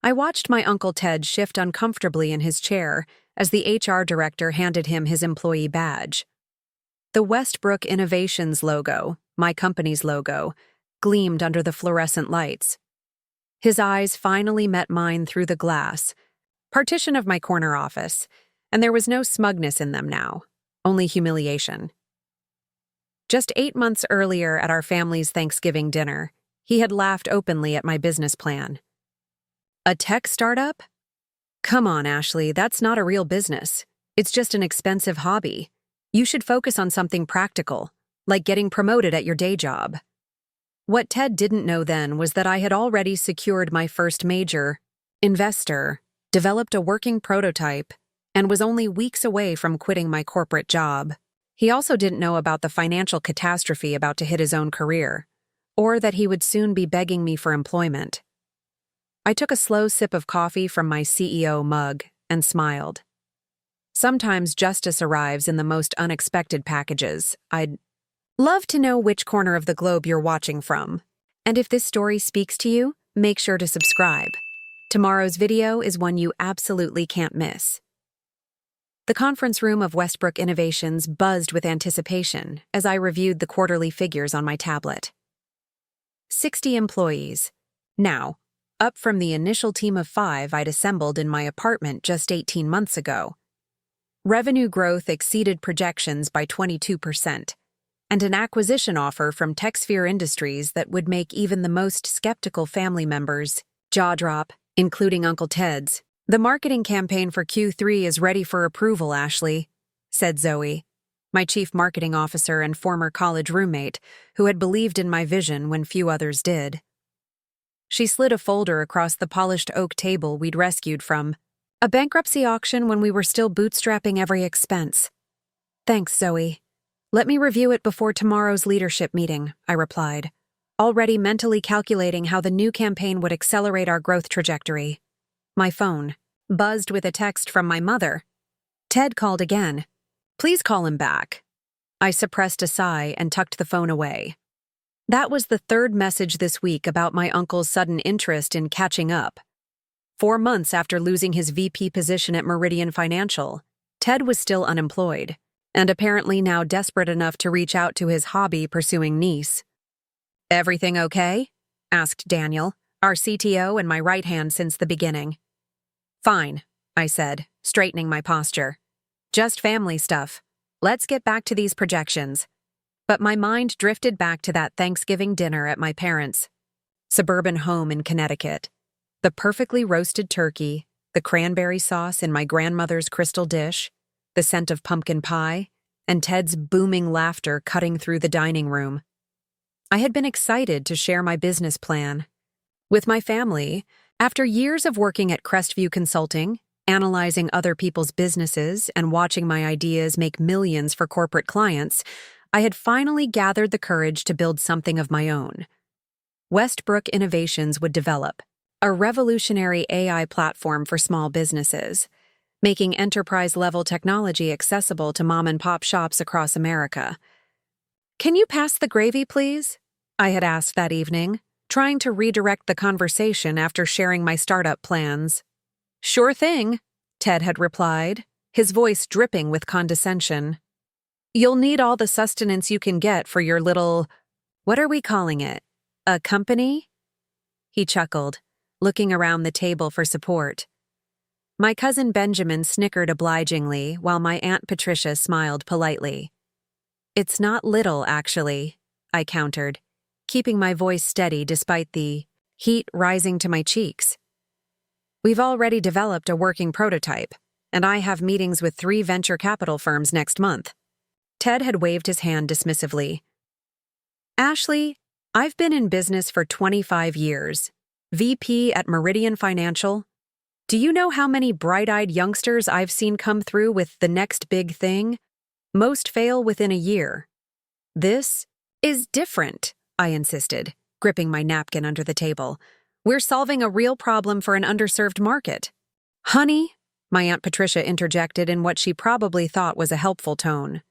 I watched my Uncle Ted shift uncomfortably in his chair as the HR director handed him his employee badge. The Westbrook Innovations logo, my company's logo, gleamed under the fluorescent lights. His eyes finally met mine through the glass, partition of my corner office, and there was no smugness in them now, only humiliation. Just 8 months earlier at our family's Thanksgiving dinner, he had laughed openly at my business plan. A tech startup? Come on, Ashley, that's not a real business. It's just an expensive hobby. You should focus on something practical, like getting promoted at your day job. What Ted didn't know then was that I had already secured my first major investor, developed a working prototype, and was only weeks away from quitting my corporate job. He also didn't know about the financial catastrophe about to hit his own career, or that he would soon be begging me for employment. I took a slow sip of coffee from my CEO mug and smiled. Sometimes justice arrives in the most unexpected packages. I'd love to know which corner of the globe you're watching from. And if this story speaks to you, make sure to subscribe. Tomorrow's video is one you absolutely can't miss. The conference room of Westbrook Innovations buzzed with anticipation as I reviewed the quarterly figures on my tablet. 60 employees. Now, up from the initial team of 5 I'd assembled in my apartment just 18 months ago. Revenue growth exceeded projections by 22%, and an acquisition offer from TechSphere Industries that would make even the most skeptical family members jaw drop, including Uncle Ted's. The marketing campaign for Q3 is ready for approval, Ashley, said Zoe, my chief marketing officer and former college roommate, who had believed in my vision when few others did. She slid a folder across the polished oak table we'd rescued from a bankruptcy auction when we were still bootstrapping every expense. Thanks, Zoe. Let me review it before tomorrow's leadership meeting, I replied, already mentally calculating how the new campaign would accelerate our growth trajectory. My phone buzzed with a text from my mother. Ted called again. Please call him back. I suppressed a sigh and tucked the phone away. That was the third message this week about my uncle's sudden interest in catching up. 4 months after losing his VP position at Meridian Financial, Ted was still unemployed, and apparently now desperate enough to reach out to his hobby-pursuing niece. Everything okay? Asked Daniel, our CTO and my right hand since the beginning. Fine, I said, straightening my posture. Just family stuff. Let's get back to these projections. But my mind drifted back to that Thanksgiving dinner at my parents' suburban home in Connecticut. The perfectly roasted turkey, the cranberry sauce in my grandmother's crystal dish, the scent of pumpkin pie, and Ted's booming laughter cutting through the dining room. I had been excited to share my business plan with my family. After years of working at Crestview Consulting, analyzing other people's businesses, and watching my ideas make millions for corporate clients, I had finally gathered the courage to build something of my own. Westbrook Innovations would develop a revolutionary AI platform for small businesses, making enterprise-level technology accessible to mom-and-pop shops across America. Can you pass the gravy, please? I had asked that evening, trying to redirect the conversation after sharing my startup plans. Sure thing, Ted had replied, his voice dripping with condescension. You'll need all the sustenance you can get for your little, what are we calling it, a company? He chuckled, looking around the table for support. My cousin Benjamin snickered obligingly while my Aunt Patricia smiled politely. It's not little, actually, I countered, keeping my voice steady despite the heat rising to my cheeks. We've already developed a working prototype, and I have meetings with 3 venture capital firms next month. Ted had waved his hand dismissively. Ashley, I've been in business for 25 years. VP at Meridian Financial. Do you know how many bright-eyed youngsters I've seen come through with the next big thing? Most fail within a year. This is different, I insisted, gripping my napkin under the table. We're solving a real problem for an underserved market. Honey, my Aunt Patricia interjected in what she probably thought was a helpful tone.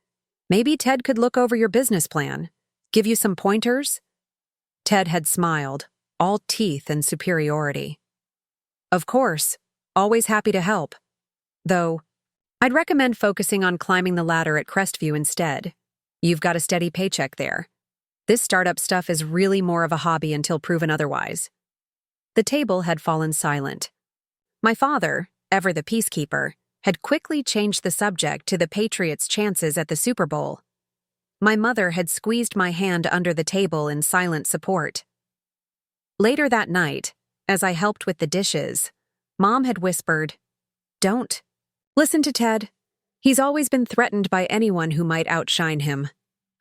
Maybe Ted could look over your business plan, give you some pointers? Ted had smiled, all teeth and superiority. Of course, always happy to help. Though, I'd recommend focusing on climbing the ladder at Crestview instead. You've got a steady paycheck there. This startup stuff is really more of a hobby until proven otherwise. The table had fallen silent. My father, ever the peacekeeper, had quickly changed the subject to the Patriots' chances at the Super Bowl. My mother had squeezed my hand under the table in silent support. Later that night, as I helped with the dishes, Mom had whispered, "Don't listen to Ted. He's always been threatened by anyone who might outshine him."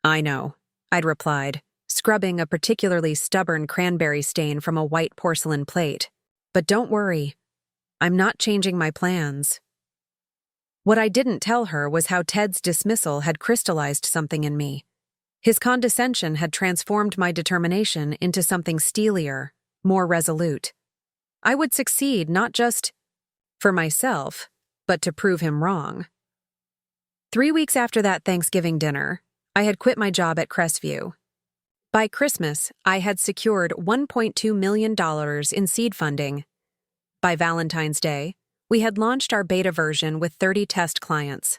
"I know," I'd replied, scrubbing a particularly stubborn cranberry stain from a white porcelain plate. "But don't worry. I'm not changing my plans." What I didn't tell her was how Ted's dismissal had crystallized something in me. His condescension had transformed my determination into something steelier, more resolute. I would succeed not just for myself, but to prove him wrong. 3 weeks after that Thanksgiving dinner, I had quit my job at Crestview. By Christmas, I had secured $1.2 million in seed funding. By Valentine's Day, we had launched our beta version with 30 test clients.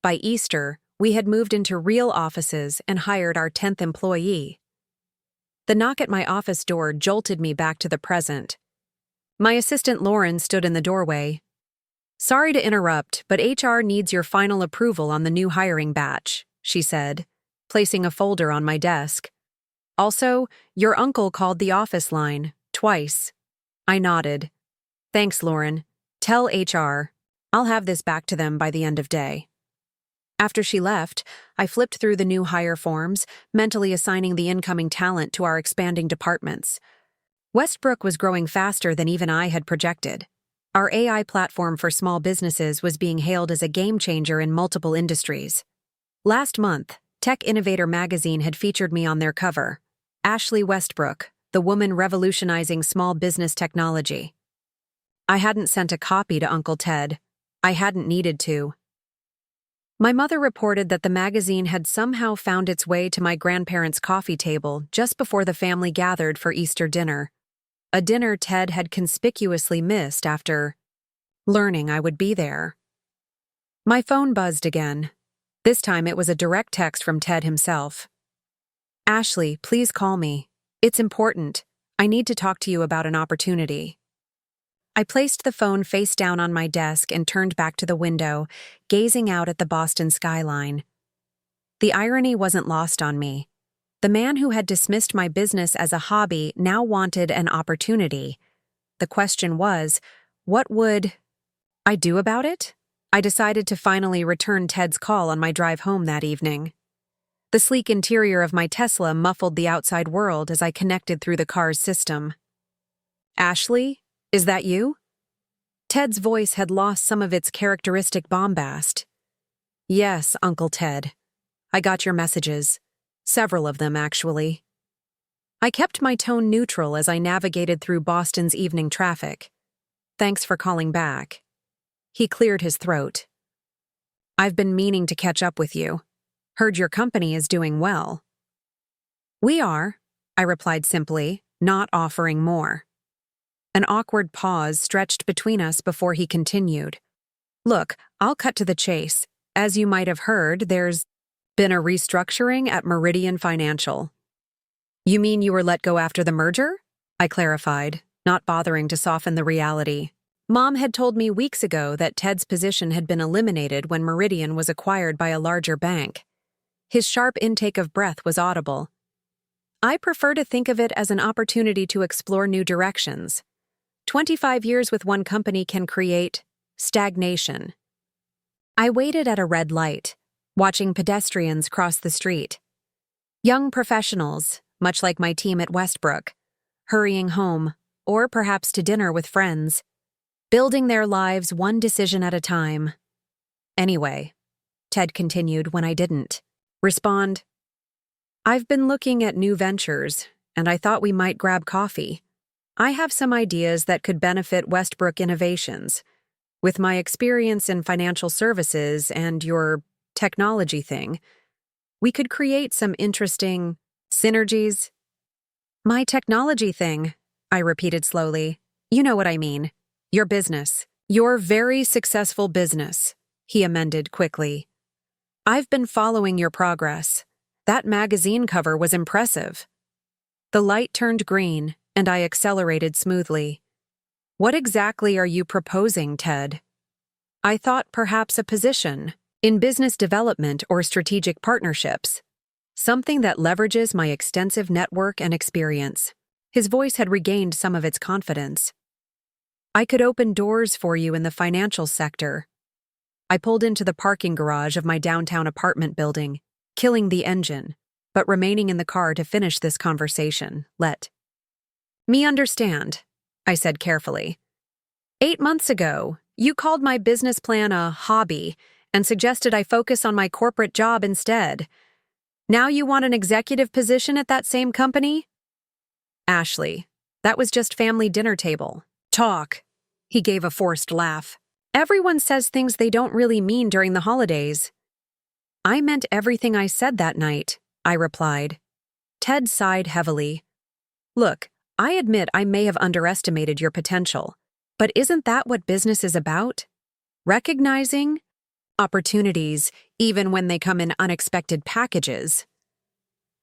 By Easter, we had moved into real offices and hired our 10th employee. The knock at my office door jolted me back to the present. My assistant Lauren stood in the doorway. "Sorry to interrupt, but HR needs your final approval on the new hiring batch," she said, placing a folder on my desk. "Also, your uncle called the office line, twice." I nodded. "Thanks, Lauren. Tell HR. I'll have this back to them by the end of day." After she left, I flipped through the new hire forms, mentally assigning the incoming talent to our expanding departments. Westbrook was growing faster than even I had projected. Our AI platform for small businesses was being hailed as a game changer in multiple industries. Last month, Tech Innovator magazine had featured me on their cover. Ashley Westbrook, the woman revolutionizing small business technology. I hadn't sent a copy to Uncle Ted. I hadn't needed to. My mother reported that the magazine had somehow found its way to my grandparents' coffee table just before the family gathered for Easter dinner. A dinner Ted had conspicuously missed after learning I would be there. My phone buzzed again. This time it was a direct text from Ted himself. "Ashley, please call me. It's important. I need to talk to you about an opportunity." I placed the phone face down on my desk and turned back to the window, gazing out at the Boston skyline. The irony wasn't lost on me. The man who had dismissed my business as a hobby now wanted an opportunity. The question was, what would I do about it? I decided to finally return Ted's call on my drive home that evening. The sleek interior of my Tesla muffled the outside world as I connected through the car's system. "Ashley? Is that you?" Ted's voice had lost some of its characteristic bombast. "Yes, Uncle Ted. I got your messages. Several of them, actually." I kept my tone neutral as I navigated through Boston's evening traffic. "Thanks for calling back." He cleared his throat. "I've been meaning to catch up with you. Heard your company is doing well." "We are," I replied simply, not offering more. An awkward pause stretched between us before he continued. "Look, I'll cut to the chase. As you might have heard, there's been a restructuring at Meridian Financial." "You mean you were let go after the merger?" I clarified, not bothering to soften the reality. Mom had told me weeks ago that Ted's position had been eliminated when Meridian was acquired by a larger bank. His sharp intake of breath was audible. I prefer to think of it as an opportunity to explore new directions. 25 years with one company can create stagnation. I waited at a red light, watching pedestrians cross the street. Young professionals, much like my team at Westbrook, hurrying home, or perhaps to dinner with friends, building their lives one decision at a time. "Anyway," Ted continued when I didn't respond, "I've been looking at new ventures, and I thought we might grab coffee. I have some ideas that could benefit Westbrook Innovations. With my experience in financial services and your technology thing, we could create some interesting synergies." "My technology thing," I repeated slowly. "You know what I mean. Your business. Your very successful business, he amended quickly. I've been following your progress. That magazine cover was impressive. The light turned green, and I accelerated smoothly. What exactly are you proposing, Ted? I thought perhaps a position in business development or strategic partnerships. Something that leverages my extensive network and experience. His voice had regained some of its confidence. I could open doors for you in the financial sector. I pulled into the parking garage of my downtown apartment building, killing the engine, but remaining in the car to finish this conversation. Let me understand, I said carefully. 8 months ago, you called my business plan a hobby and suggested I focus on my corporate job instead. Now you want an executive position at that same company? Ashley, that was just family dinner table talk. He gave a forced laugh. Everyone says things they don't really mean during the holidays. I meant everything I said that night, I replied. Ted sighed heavily. Look, I admit I may have underestimated your potential, but isn't that what business is about? Recognizing opportunities, even when they come in unexpected packages.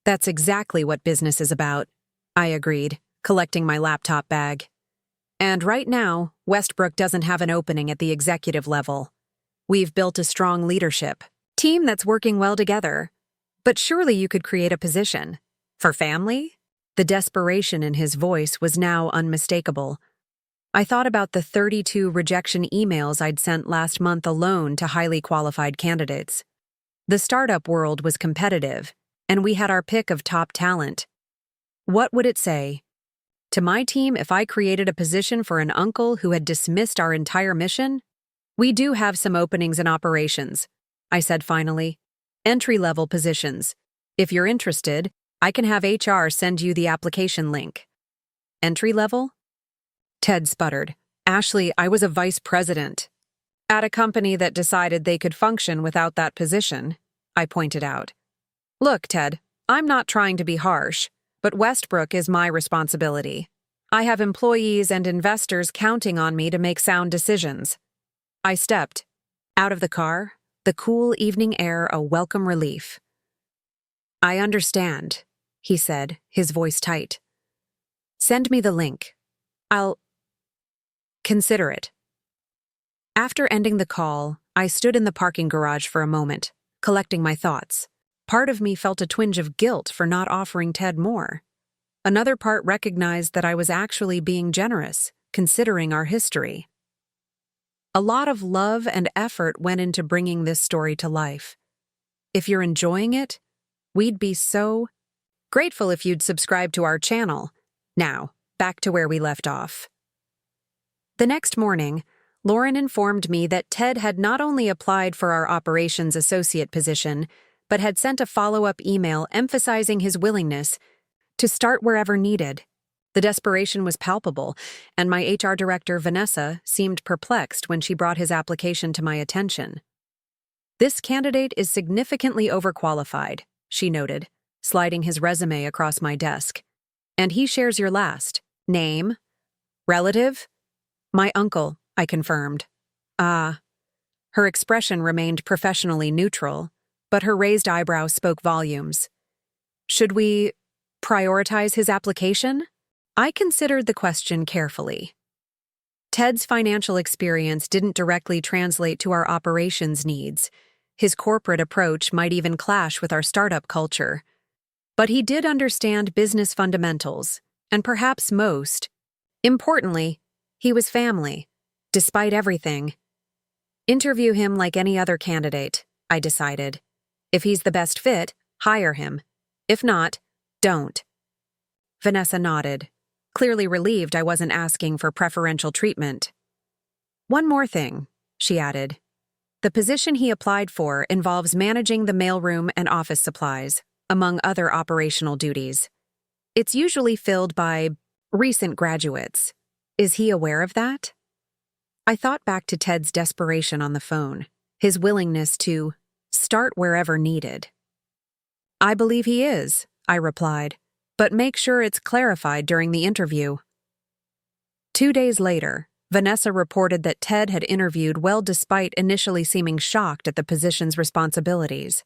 That's exactly what business is about, I agreed, collecting my laptop bag. And right now, Westbrook doesn't have an opening at the executive level. We've built a strong leadership team that's working well together. But surely you could create a position. For family? The desperation in his voice was now unmistakable. I thought about the 32 rejection emails I'd sent last month alone to highly qualified candidates. The startup world was competitive, and we had our pick of top talent. What would it say to my team if I created a position for an uncle who had dismissed our entire mission? We do have some openings in operations, I said finally. Entry-level positions. If you're interested, I can have HR send you the application link. Entry-level? Ted sputtered. Ashley, I was a vice president at a company that decided they could function without that position, I pointed out. Look, Ted, I'm not trying to be harsh, but Westbrook is my responsibility. I have employees and investors counting on me to make sound decisions. I stepped out of the car, the cool evening air a welcome relief. I understand, he said, his voice tight. Send me the link. I'll consider it. After ending the call, I stood in the parking garage for a moment, collecting my thoughts. Part of me felt a twinge of guilt for not offering Ted more. Another part recognized that I was actually being generous, considering our history. A lot of love and effort went into bringing this story to life. If you're enjoying it, we'd be so grateful if you'd subscribe to our channel. Now, back to where we left off. The next morning, Lauren informed me that Ted had not only applied for our operations associate position, but had sent a follow-up email emphasizing his willingness to start wherever needed. The desperation was palpable, and my HR director, Vanessa, seemed perplexed when she brought his application to my attention. This candidate is significantly overqualified, she noted, sliding his resume across my desk. And he shares your last name? Relative? My uncle, I confirmed. Ah. Her expression remained professionally neutral, but her raised eyebrows spoke volumes. Should we prioritize his application? I considered the question carefully. Ted's financial experience didn't directly translate to our operations needs. His corporate approach might even clash with our startup culture. But he did understand business fundamentals, and perhaps most importantly, he was family, despite everything. Interview him like any other candidate, I decided. If he's the best fit, hire him. If not, don't. Vanessa nodded, clearly relieved I wasn't asking for preferential treatment. One more thing, she added. The position he applied for involves managing the mailroom and office supplies, among other operational duties. It's usually filled by recent graduates. Is he aware of that? I thought back to Ted's desperation on the phone, his willingness to start wherever needed. I believe he is, I replied, but make sure it's clarified during the interview. 2 days later, Vanessa reported that Ted had interviewed well despite initially seeming shocked at the position's responsibilities.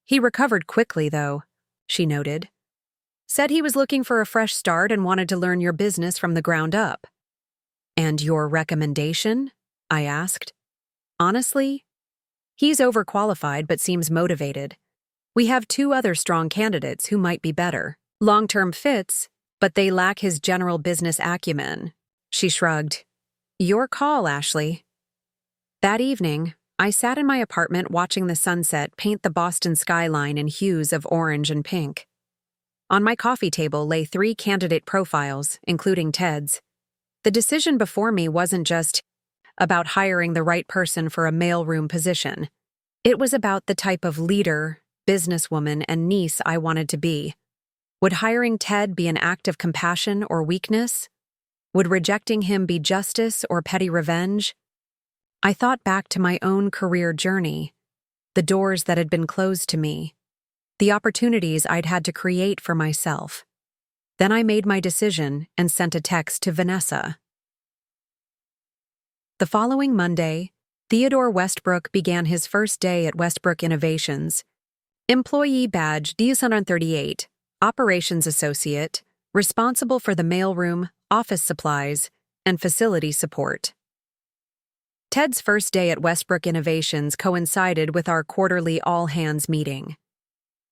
He recovered quickly, though, she noted. Said he was looking for a fresh start and wanted to learn your business from the ground up. And your recommendation? I asked. Honestly, he's overqualified but seems motivated. We have 2 other strong candidates who might be better. Long-term fits, but they lack his general business acumen. She shrugged. Your call, Ashley. That evening, I sat in my apartment watching the sunset paint the Boston skyline in hues of orange and pink. On my coffee table lay 3 candidate profiles, including Ted's. The decision before me wasn't just about hiring the right person for a mailroom position. It was about the type of leader, businesswoman, and niece I wanted to be. Would hiring Ted be an act of compassion or weakness? Would rejecting him be justice or petty revenge? I thought back to my own career journey, the doors that had been closed to me, the opportunities I'd had to create for myself. Then I made my decision and sent a text to Vanessa. The following Monday, Theodore Westbrook began his first day at Westbrook Innovations. Employee badge D138, Operations Associate, responsible for the mailroom, office supplies, and facility support. Ted's first day at Westbrook Innovations coincided with our quarterly all-hands meeting.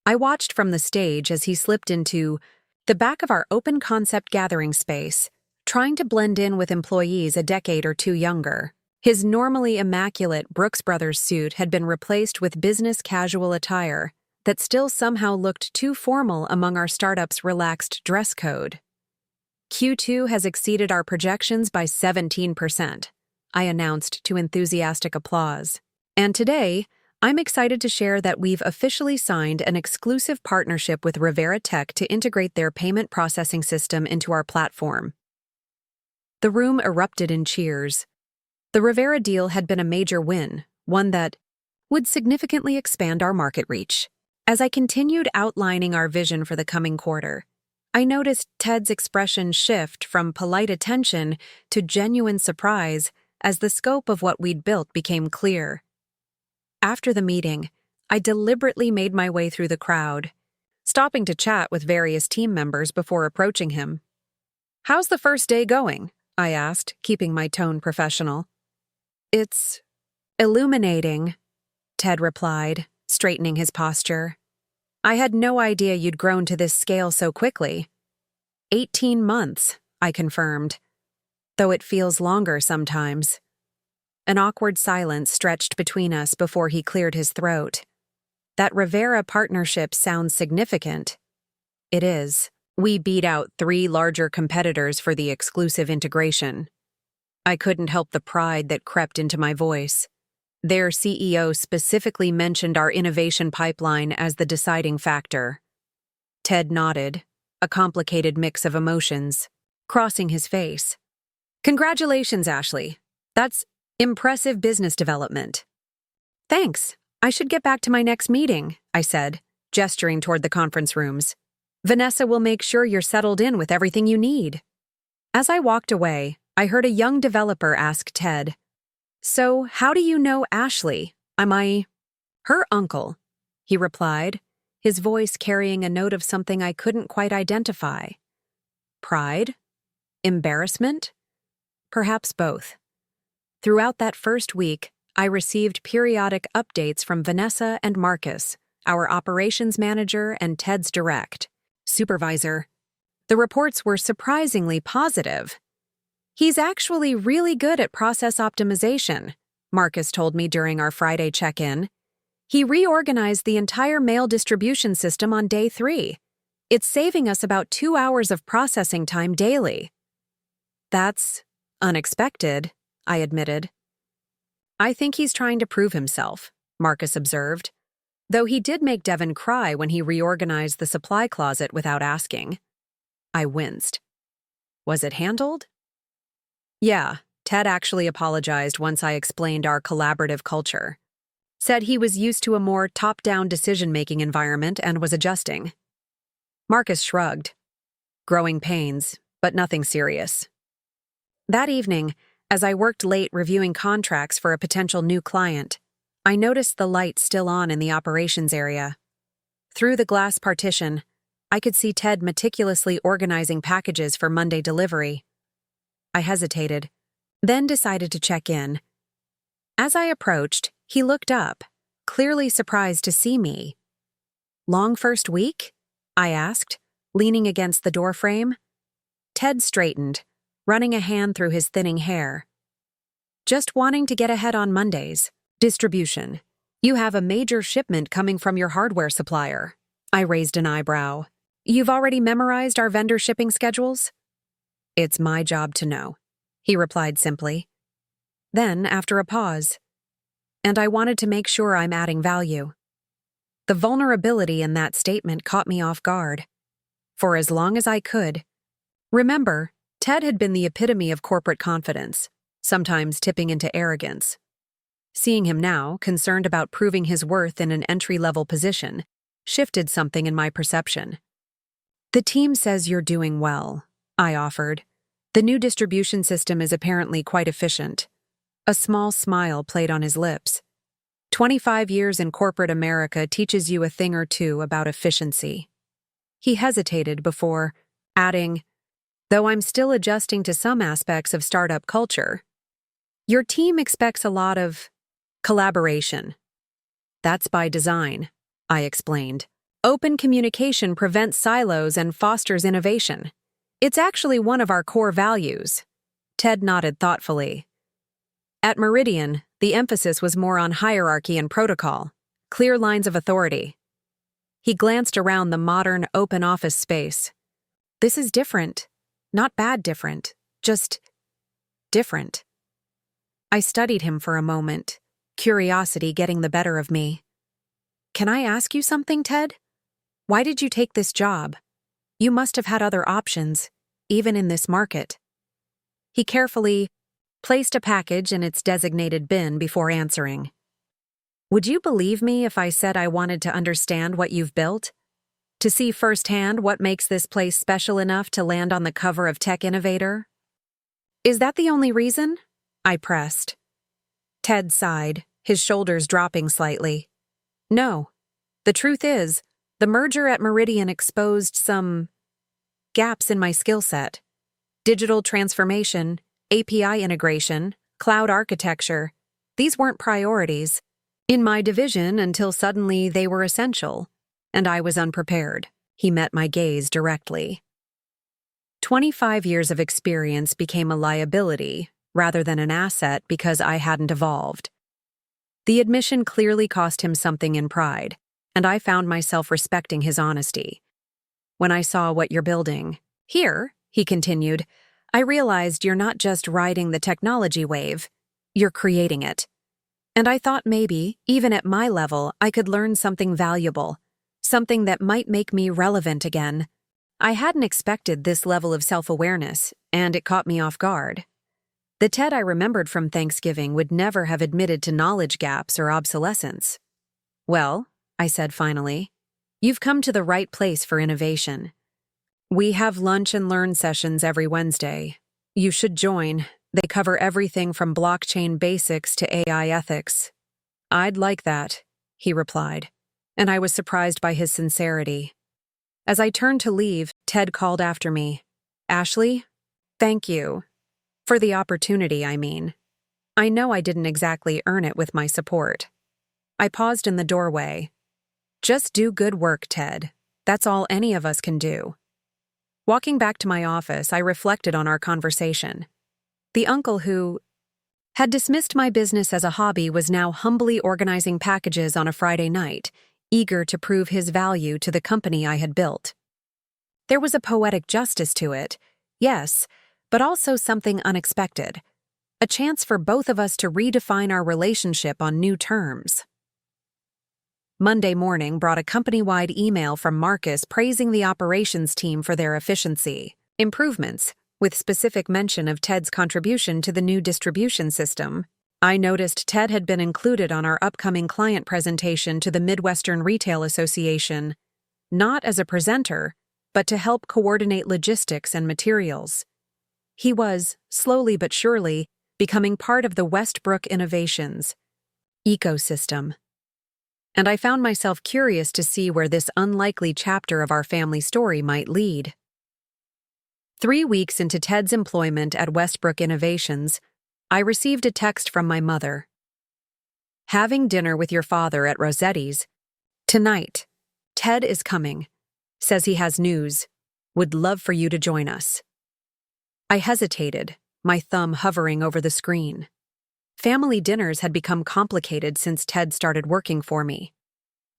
I watched from the stage as he slipped into the back of our open-concept gathering space, trying to blend in with employees a decade or 2 younger. His normally immaculate Brooks Brothers suit had been replaced with business casual attire that still somehow looked too formal among our startup's relaxed dress code. Q2 has exceeded our projections by 17%, I announced to enthusiastic applause. And today, I'm excited to share that we've officially signed an exclusive partnership with Rivera Tech to integrate their payment processing system into our platform. The room erupted in cheers. The Rivera deal had been a major win, one that would significantly expand our market reach. As I continued outlining our vision for the coming quarter, I noticed Ted's expression shift from polite attention to genuine surprise as the scope of what we'd built became clear. After the meeting, I deliberately made my way through the crowd, stopping to chat with various team members before approaching him. "How's the first day going?" I asked, keeping my tone professional. "It's illuminating," Ted replied, straightening his posture. "I had no idea you'd grown to this scale so quickly." 18 months, I confirmed, though it feels longer sometimes. An awkward silence stretched between us before he cleared his throat. "That Rivera partnership sounds significant." "It is. We beat out 3 larger competitors for the exclusive integration." I couldn't help the pride that crept into my voice. Their CEO specifically mentioned our innovation pipeline as the deciding factor. Ted nodded, a complicated mix of emotions, crossing his face. "Congratulations, Ashley. That's impressive business development." "Thanks. I should get back to my next meeting," I said, gesturing toward the conference rooms. "Vanessa will make sure you're settled in with everything you need." As I walked away, I heard a young developer ask Ted, "So, how do you know Ashley? Am I her uncle?" He replied, his voice carrying a note of something I couldn't quite identify. Pride? Embarrassment? Perhaps both. Throughout that first week, I received periodic updates from Vanessa and Marcus, our operations manager and Ted's direct supervisor. The reports were surprisingly positive. "He's actually really good at process optimization," Marcus told me during our Friday check-in. "He reorganized the entire mail distribution system on day 3. It's saving us about 2 hours of processing time daily." "That's unexpected," I admitted. "I think he's trying to prove himself," Marcus observed, though he did make Devin cry when he reorganized the supply closet without asking. I winced. Was it handled? Yeah, Ted actually apologized once I explained our collaborative culture. Said he was used to a more top-down decision-making environment and was adjusting. Marcus shrugged. Growing pains, but nothing serious. That evening, As I worked late reviewing contracts for a potential new client, I noticed the light still on in the operations area. Through the glass partition, I could see Ted meticulously organizing packages for Monday delivery. I hesitated, then decided to check in. As I approached, he looked up, clearly surprised to see me. "Long first week?" I asked, leaning against the doorframe. Ted straightened, running a hand through his thinning hair. "Just wanting to get ahead on Mondays. Distribution. You have a major shipment coming from your hardware supplier." I raised an eyebrow. "You've already memorized our vendor shipping schedules?" "It's my job to know," he replied simply. Then, after a pause, "And I wanted to make sure I'm adding value." The vulnerability in that statement caught me off guard. For as long as I could. Remember, Ted had been the epitome of corporate confidence, sometimes tipping into arrogance. Seeing him now, concerned about proving his worth in an entry-level position, shifted something in my perception. "The team says you're doing well," I offered. "The new distribution system is apparently quite efficient." A small smile played on his lips. 25 years in corporate America teaches you a thing or two about efficiency." He hesitated before adding, "Though I'm still adjusting to some aspects of startup culture. Your team expects a lot of collaboration." "That's by design," I explained. "Open communication prevents silos and fosters innovation. It's actually one of our core values." Ted nodded thoughtfully. "At Meridian, the emphasis was more on hierarchy and protocol, clear lines of authority." He glanced around the modern, open office space. "This is different. Not bad different, just different." I studied him for a moment, curiosity getting the better of me. "Can I ask you something, Ted? Why did you take this job? You must have had other options, even in this market." He carefully placed a package in its designated bin before answering. "Would you believe me if I said I wanted to understand what you've built? To see firsthand what makes this place special enough to land on the cover of Tech Innovator?" "Is that the only reason?" I pressed. Ted sighed, his shoulders dropping slightly. "No. The truth is, the merger at Meridian exposed some gaps in my skill set. Digital transformation, API integration, cloud architecture. These weren't priorities in my division until suddenly they were essential, and I was unprepared." He met my gaze directly. 25 years of experience became a liability rather than an asset because I hadn't evolved. The admission clearly cost him something in pride, and I found myself respecting his honesty. "When I saw what you're building here," he continued, "I realized you're not just riding the technology wave, you're creating it. And I thought maybe, even at my level, I could learn something valuable, something that might make me relevant again." I hadn't expected this level of self-awareness, and it caught me off guard. The Ted I remembered from Thanksgiving would never have admitted to knowledge gaps or obsolescence. "Well," I said finally, "you've come to the right place for innovation. We have lunch and learn sessions every Wednesday. You should join. They cover everything from blockchain basics to AI ethics." "I'd like that," he replied, and I was surprised by his sincerity. As I turned to leave, Ted called after me. "Ashley, thank you. For the opportunity, I mean. I know I didn't exactly earn it with my support." I paused in the doorway. "Just do good work, Ted. That's all any of us can do." Walking back to my office, I reflected on our conversation. The uncle who had dismissed my business as a hobby was now humbly organizing packages on a Friday night, eager to prove his value to the company I had built. There was a poetic justice to it, yes, but also something unexpected. A chance for both of us to redefine our relationship on new terms. Monday morning brought a company-wide email from Marcus praising the operations team for their efficiency improvements, with specific mention of Ted's contribution to the new distribution system. I noticed Ted had been included on our upcoming client presentation to the Midwestern Retail Association, not as a presenter, but to help coordinate logistics and materials. He was, slowly but surely, becoming part of the Westbrook Innovations ecosystem. And I found myself curious to see where this unlikely chapter of our family story might lead. 3 weeks into Ted's employment at Westbrook Innovations, I received a text from my mother. "Having dinner with your father at Rossetti's tonight. Ted is coming. Says he has news. Would love for you to join us." I hesitated, my thumb hovering over the screen. Family dinners had become complicated since Ted started working for me.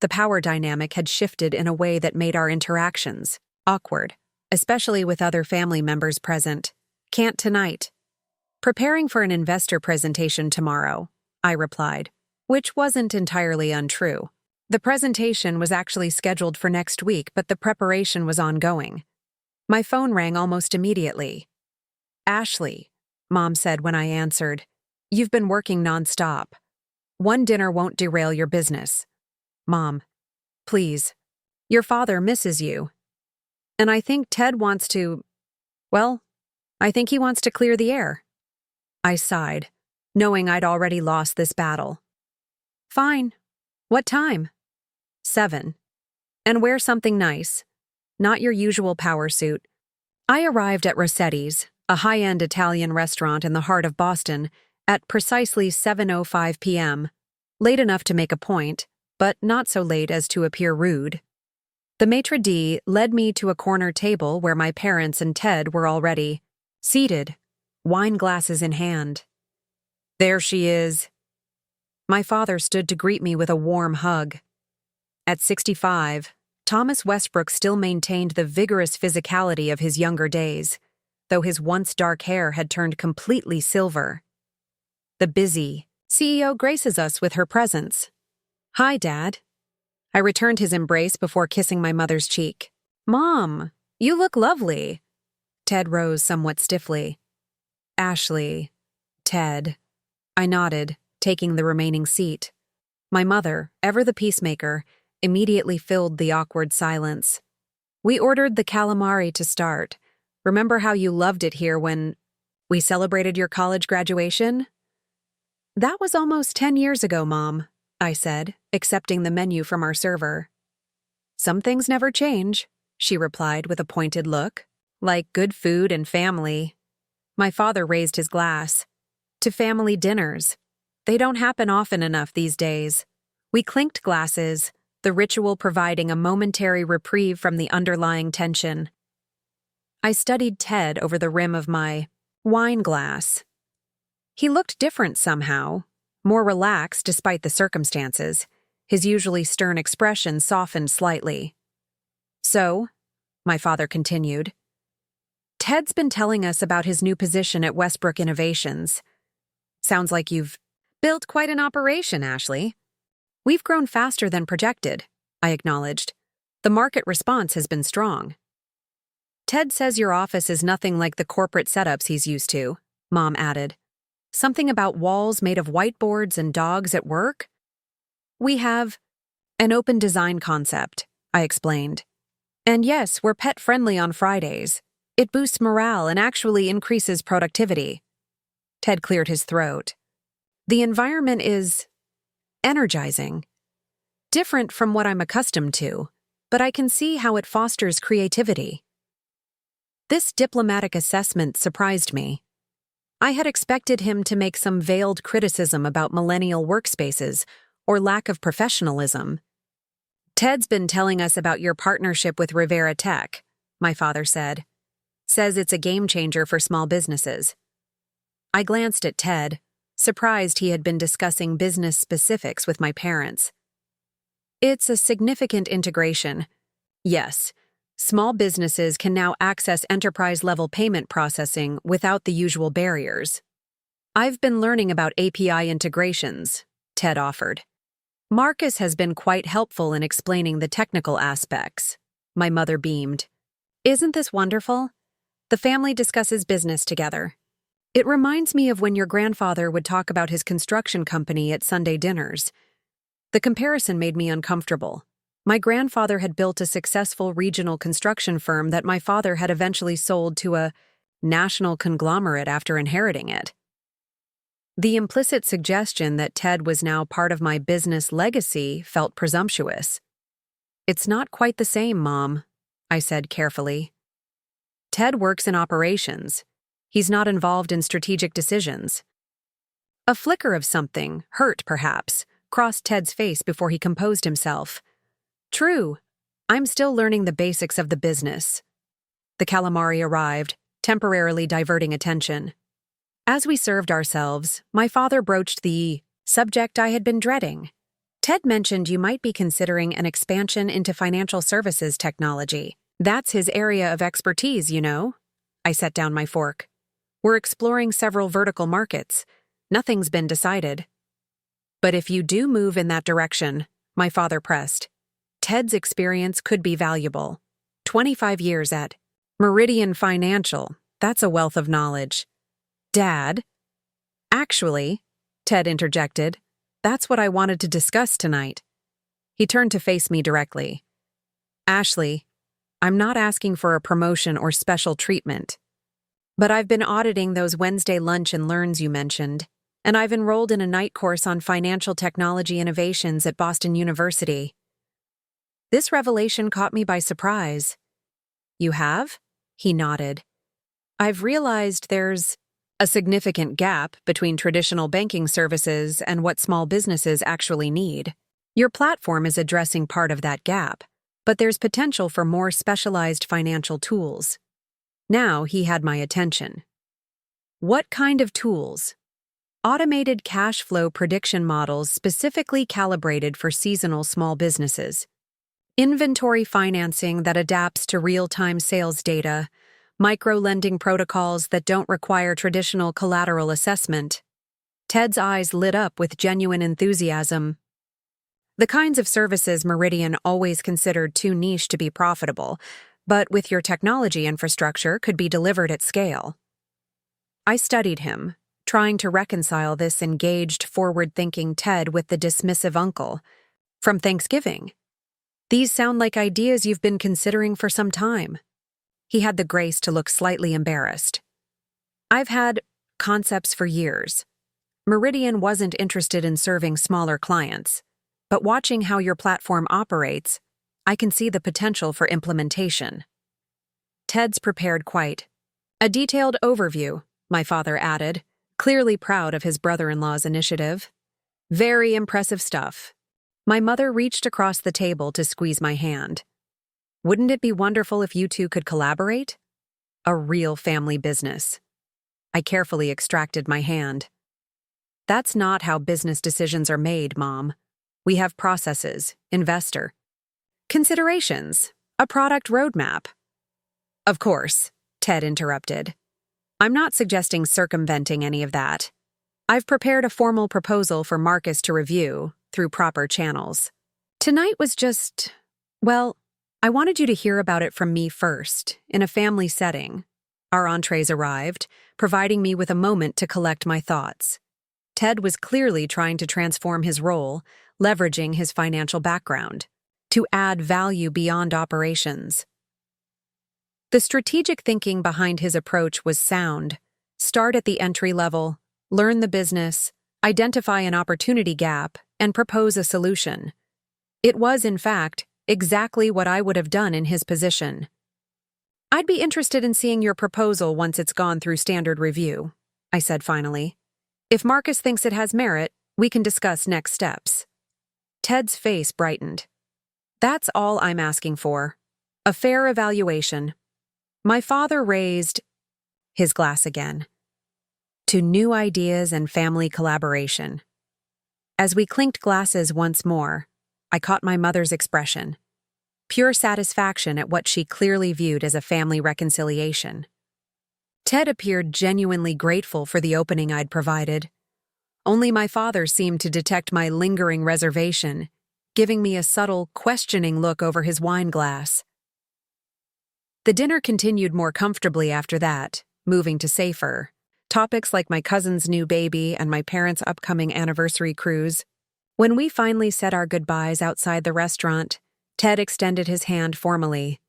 The power dynamic had shifted in a way that made our interactions awkward, especially with other family members present. "Can't tonight. Preparing for an investor presentation tomorrow," I replied, which wasn't entirely untrue. The presentation was actually scheduled for next week, but the preparation was ongoing. My phone rang almost immediately. "Ashley," Mom said when I answered, "you've been working nonstop. One dinner won't derail your business. Mom, please. Your father misses you. And I think Ted wants to, well, I think he wants to clear the air." I sighed, knowing I'd already lost this battle. "Fine. What time?" 7. "And wear something nice. Not your usual power suit." I arrived at Rossetti's, a high-end Italian restaurant in the heart of Boston, at precisely 7:05 p.m., late enough to make a point, but not so late as to appear rude. The maitre d' led me to a corner table where my parents and Ted were already seated, wine glasses in hand. "There she is." My father stood to greet me with a warm hug. At 65, Thomas Westbrook still maintained the vigorous physicality of his younger days, though his once dark hair had turned completely silver. The busy CEO graces us with her presence. "Hi, Dad." I returned his embrace before kissing my mother's cheek. "Mom, you look lovely." Ted rose somewhat stiffly. "Ashley." "Ted." I nodded, taking the remaining seat. My mother, ever the peacemaker, immediately filled the awkward silence. "We ordered the calamari to start. Remember how you loved it here when we celebrated your college graduation?" "That was almost 10 years ago, Mom," I said, accepting the menu from our server. "Some things never change," she replied with a pointed look. "Like good food and family." My father raised his glass. "To family dinners. They don't happen often enough these days." We clinked glasses, the ritual providing a momentary reprieve from the underlying tension. I studied Ted over the rim of my wine glass. He looked different somehow, more relaxed despite the circumstances. His usually stern expression softened slightly. "So," my father continued, "Ted's been telling us about his new position at Westbrook Innovations. Sounds like you've built quite an operation, Ashley." "We've grown faster than projected," I acknowledged. "The market response has been strong." "Ted says your office is nothing like the corporate setups he's used to," Mom added. "Something about walls made of whiteboards and dogs at work?" "We have an open design concept," I explained. "And yes, we're pet-friendly on Fridays. It boosts morale and actually increases productivity." Ted cleared his throat. "The environment is energizing. Different from what I'm accustomed to, but I can see how it fosters creativity." This diplomatic assessment surprised me. I had expected him to make some veiled criticism about millennial workspaces or lack of professionalism. "Ted's been telling us about your partnership with Rivera Tech," my father said. "Says it's a game changer for small businesses." I glanced at Ted, surprised he had been discussing business specifics with my parents. "It's a significant integration. Yes, small businesses can now access enterprise-level payment processing without the usual barriers." "I've been learning about API integrations," Ted offered. "Marcus has been quite helpful in explaining the technical aspects." My mother beamed. "Isn't this wonderful? The family discusses business together. It reminds me of when your grandfather would talk about his construction company at Sunday dinners." The comparison made me uncomfortable. My grandfather had built a successful regional construction firm that my father had eventually sold to a national conglomerate after inheriting it. The implicit suggestion that Ted was now part of my business legacy felt presumptuous. "It's not quite the same, Mom," I said carefully. "Ted works in operations. He's not involved in strategic decisions." A flicker of something, hurt perhaps, crossed Ted's face before he composed himself. "True. I'm still learning the basics of the business." The calamari arrived, temporarily diverting attention. As we served ourselves, my father broached the subject I had been dreading. "Ted mentioned you might be considering an expansion into financial services technology. That's his area of expertise, you know." I set down my fork. "We're exploring several vertical markets. Nothing's been decided." "But if you do move in that direction," my father pressed, "Ted's experience could be valuable. 25 years at Meridian Financial, that's a wealth of knowledge." "Dad?" "Actually," Ted interjected, "that's what I wanted to discuss tonight." He turned to face me directly. "Ashley, I'm not asking for a promotion or special treatment. But I've been auditing those Wednesday lunch and learns you mentioned, and I've enrolled in a night course on financial technology innovations at Boston University." This revelation caught me by surprise. "You have?" He nodded. "I've realized there's a significant gap between traditional banking services and what small businesses actually need. Your platform is addressing part of that gap, but there's potential for more specialized financial tools." Now he had my attention. "What kind of tools?" "Automated cash flow prediction models specifically calibrated for seasonal small businesses. Inventory financing that adapts to real-time sales data. Micro-lending protocols that don't require traditional collateral assessment." Ted's eyes lit up with genuine enthusiasm. "The kinds of services Meridian always considered too niche to be profitable, but with your technology infrastructure could be delivered at scale." I studied him, trying to reconcile this engaged, forward-thinking Ted with the dismissive uncle. "From Thanksgiving. These sound like ideas you've been considering for some time." He had the grace to look slightly embarrassed. "I've had concepts for years. Meridian wasn't interested in serving smaller clients, but watching how your platform operates, I can see the potential for implementation." Ted's prepared quite a detailed overview, my father added, clearly proud of his brother-in-law's initiative. "Very impressive stuff." My mother reached across the table to squeeze my hand. "Wouldn't it be wonderful if you two could collaborate? A real family business." I carefully extracted my hand. "That's not how business decisions are made, Mom. We have processes, investor considerations, a product roadmap." "Of course," Ted interrupted. "I'm not suggesting circumventing any of that. I've prepared a formal proposal for Marcus to review through proper channels. Tonight was just, well, I wanted you to hear about it from me first, in a family setting." Our entrees arrived, providing me with a moment to collect my thoughts. Ted was clearly trying to transform his role, leveraging his financial background, to add value beyond operations. The strategic thinking behind his approach was sound. Start at the entry level, learn the business, identify an opportunity gap, and propose a solution. It was, in fact, exactly what I would have done in his position. "I'd be interested in seeing your proposal once it's gone through standard review," I said finally. "If Marcus thinks it has merit, we can discuss next steps." Ted's face brightened. "That's all I'm asking for. A fair evaluation." My father raised his glass again. "To new ideas and family collaboration." As we clinked glasses once more, I caught my mother's expression. Pure satisfaction at what she clearly viewed as a family reconciliation. Ted appeared genuinely grateful for the opening I'd provided. Only my father seemed to detect my lingering reservation, giving me a subtle, questioning look over his wine glass. The dinner continued more comfortably after that, moving to safer topics like my cousin's new baby and my parents' upcoming anniversary cruise. When we finally said our goodbyes outside the restaurant, Ted extended his hand formally.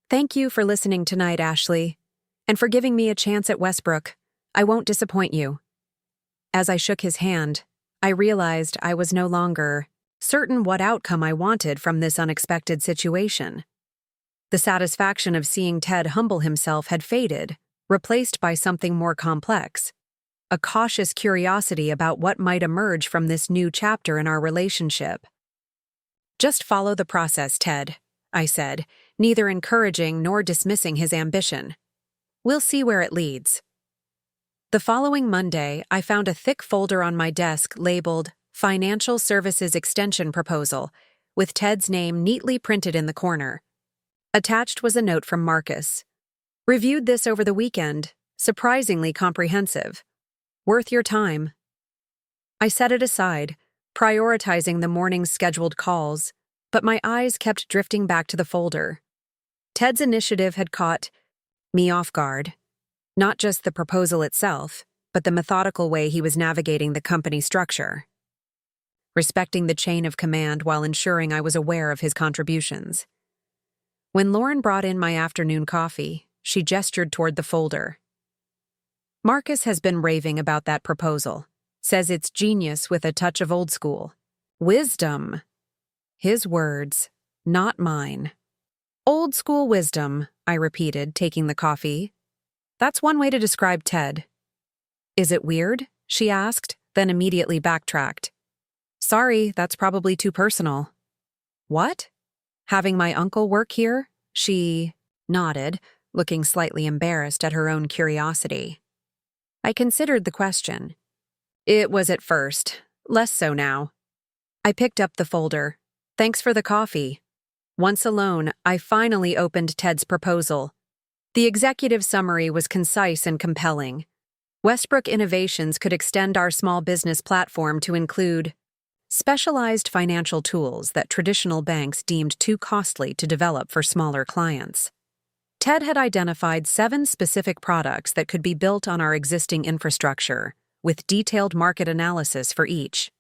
"Thank you for listening tonight, Ashley, and for giving me a chance at Westbrook. I won't disappoint you." As I shook his hand, I realized I was no longer certain what outcome I wanted from this unexpected situation. The satisfaction of seeing Ted humble himself had faded, replaced by something more complex, a cautious curiosity about what might emerge from this new chapter in our relationship. "Just follow the process, Ted," I said, neither encouraging nor dismissing his ambition. "We'll see where it leads." The following Monday, I found a thick folder on my desk labeled Financial Services Extension Proposal, with Ted's name neatly printed in the corner. Attached was a note from Marcus. "Reviewed this over the weekend. Surprisingly comprehensive. Worth your time." I set it aside, prioritizing the morning's scheduled calls, but my eyes kept drifting back to the folder. Ted's initiative had caught me off guard. Not just the proposal itself, but the methodical way he was navigating the company structure. Respecting the chain of command while ensuring I was aware of his contributions. When Lauren brought in my afternoon coffee, she gestured toward the folder. "Marcus has been raving about that proposal. Says it's genius with a touch of old school. Wisdom." His words, not mine. "Old school wisdom," I repeated, taking the coffee. "That's one way to describe Ted." "Is it weird?" she asked, then immediately backtracked. "Sorry, that's probably too personal." "What? Having my uncle work here?" She nodded, looking slightly embarrassed at her own curiosity. I considered the question. It was at first, less so now. I picked up the folder. "Thanks for the coffee." Once alone, I finally opened Ted's proposal. The executive summary was concise and compelling. Westbrook Innovations could extend our small business platform to include specialized financial tools that traditional banks deemed too costly to develop for smaller clients. Ted had identified 7 specific products that could be built on our existing infrastructure, with detailed market analysis for each.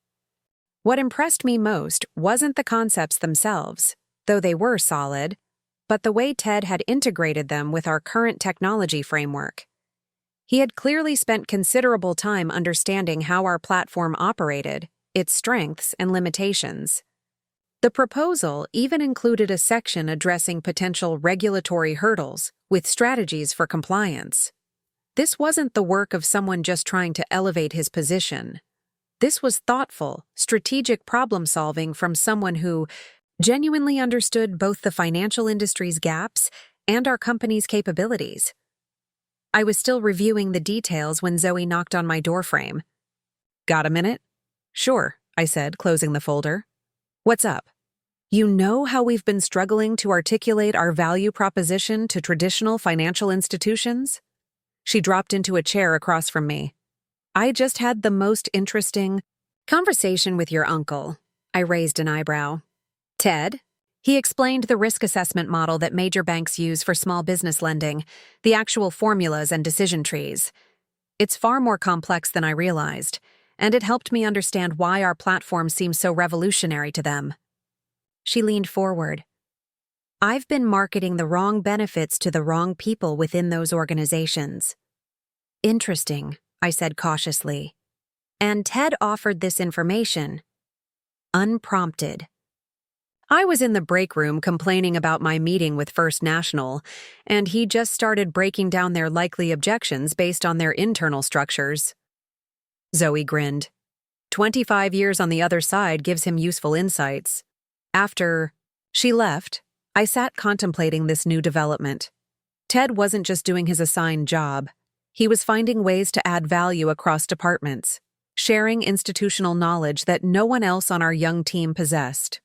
What impressed me most wasn't the concepts themselves, though they were solid, but the way Ted had integrated them with our current technology framework. He had clearly spent considerable time understanding how our platform operated, its strengths and limitations. The proposal even included a section addressing potential regulatory hurdles with strategies for compliance. This wasn't the work of someone just trying to elevate his position. This was thoughtful, strategic problem-solving from someone who genuinely understood both the financial industry's gaps and our company's capabilities. I was still reviewing the details when Zoe knocked on my doorframe. "Got a minute?" "Sure," I said, closing the folder. "What's up?" "You know how we've been struggling to articulate our value proposition to traditional financial institutions?" She dropped into a chair across from me. "I just had the most interesting conversation with your uncle." I raised an eyebrow. "Ted?" He explained the risk assessment model that major banks use for small business lending, the actual formulas and decision trees. It's far more complex than I realized, and it helped me understand why our platform seems so revolutionary to them. She leaned forward. "I've been marketing the wrong benefits to the wrong people within those organizations." "Interesting," I said cautiously. "And Ted offered this information unprompted." I was in the break room complaining about my meeting with First National, and he just started breaking down their likely objections based on their internal structures. Zoe grinned. 25 years on the other side gives him useful insights. After she left, I sat contemplating this new development. Ted wasn't just doing his assigned job. He was finding ways to add value across departments, sharing institutional knowledge that no one else on our young team possessed.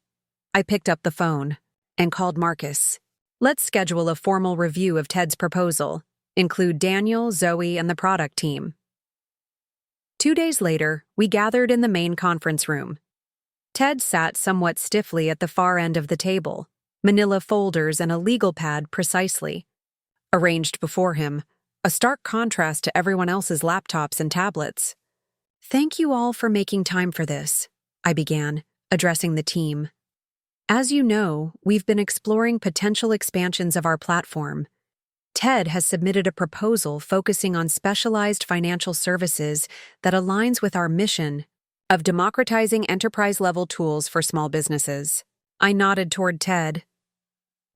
I picked up the phone and called Marcus. "Let's schedule a formal review of Ted's proposal. Include Daniel, Zoe, and the product team." 2 days later, we gathered in the main conference room. Ted sat somewhat stiffly at the far end of the table, manila folders and a legal pad precisely arranged before him, a stark contrast to everyone else's laptops and tablets. "Thank you all for making time for this," I began, addressing the team. "As you know, we've been exploring potential expansions of our platform. Ted has submitted a proposal focusing on specialized financial services that aligns with our mission of democratizing enterprise-level tools for small businesses. I nodded toward Ted.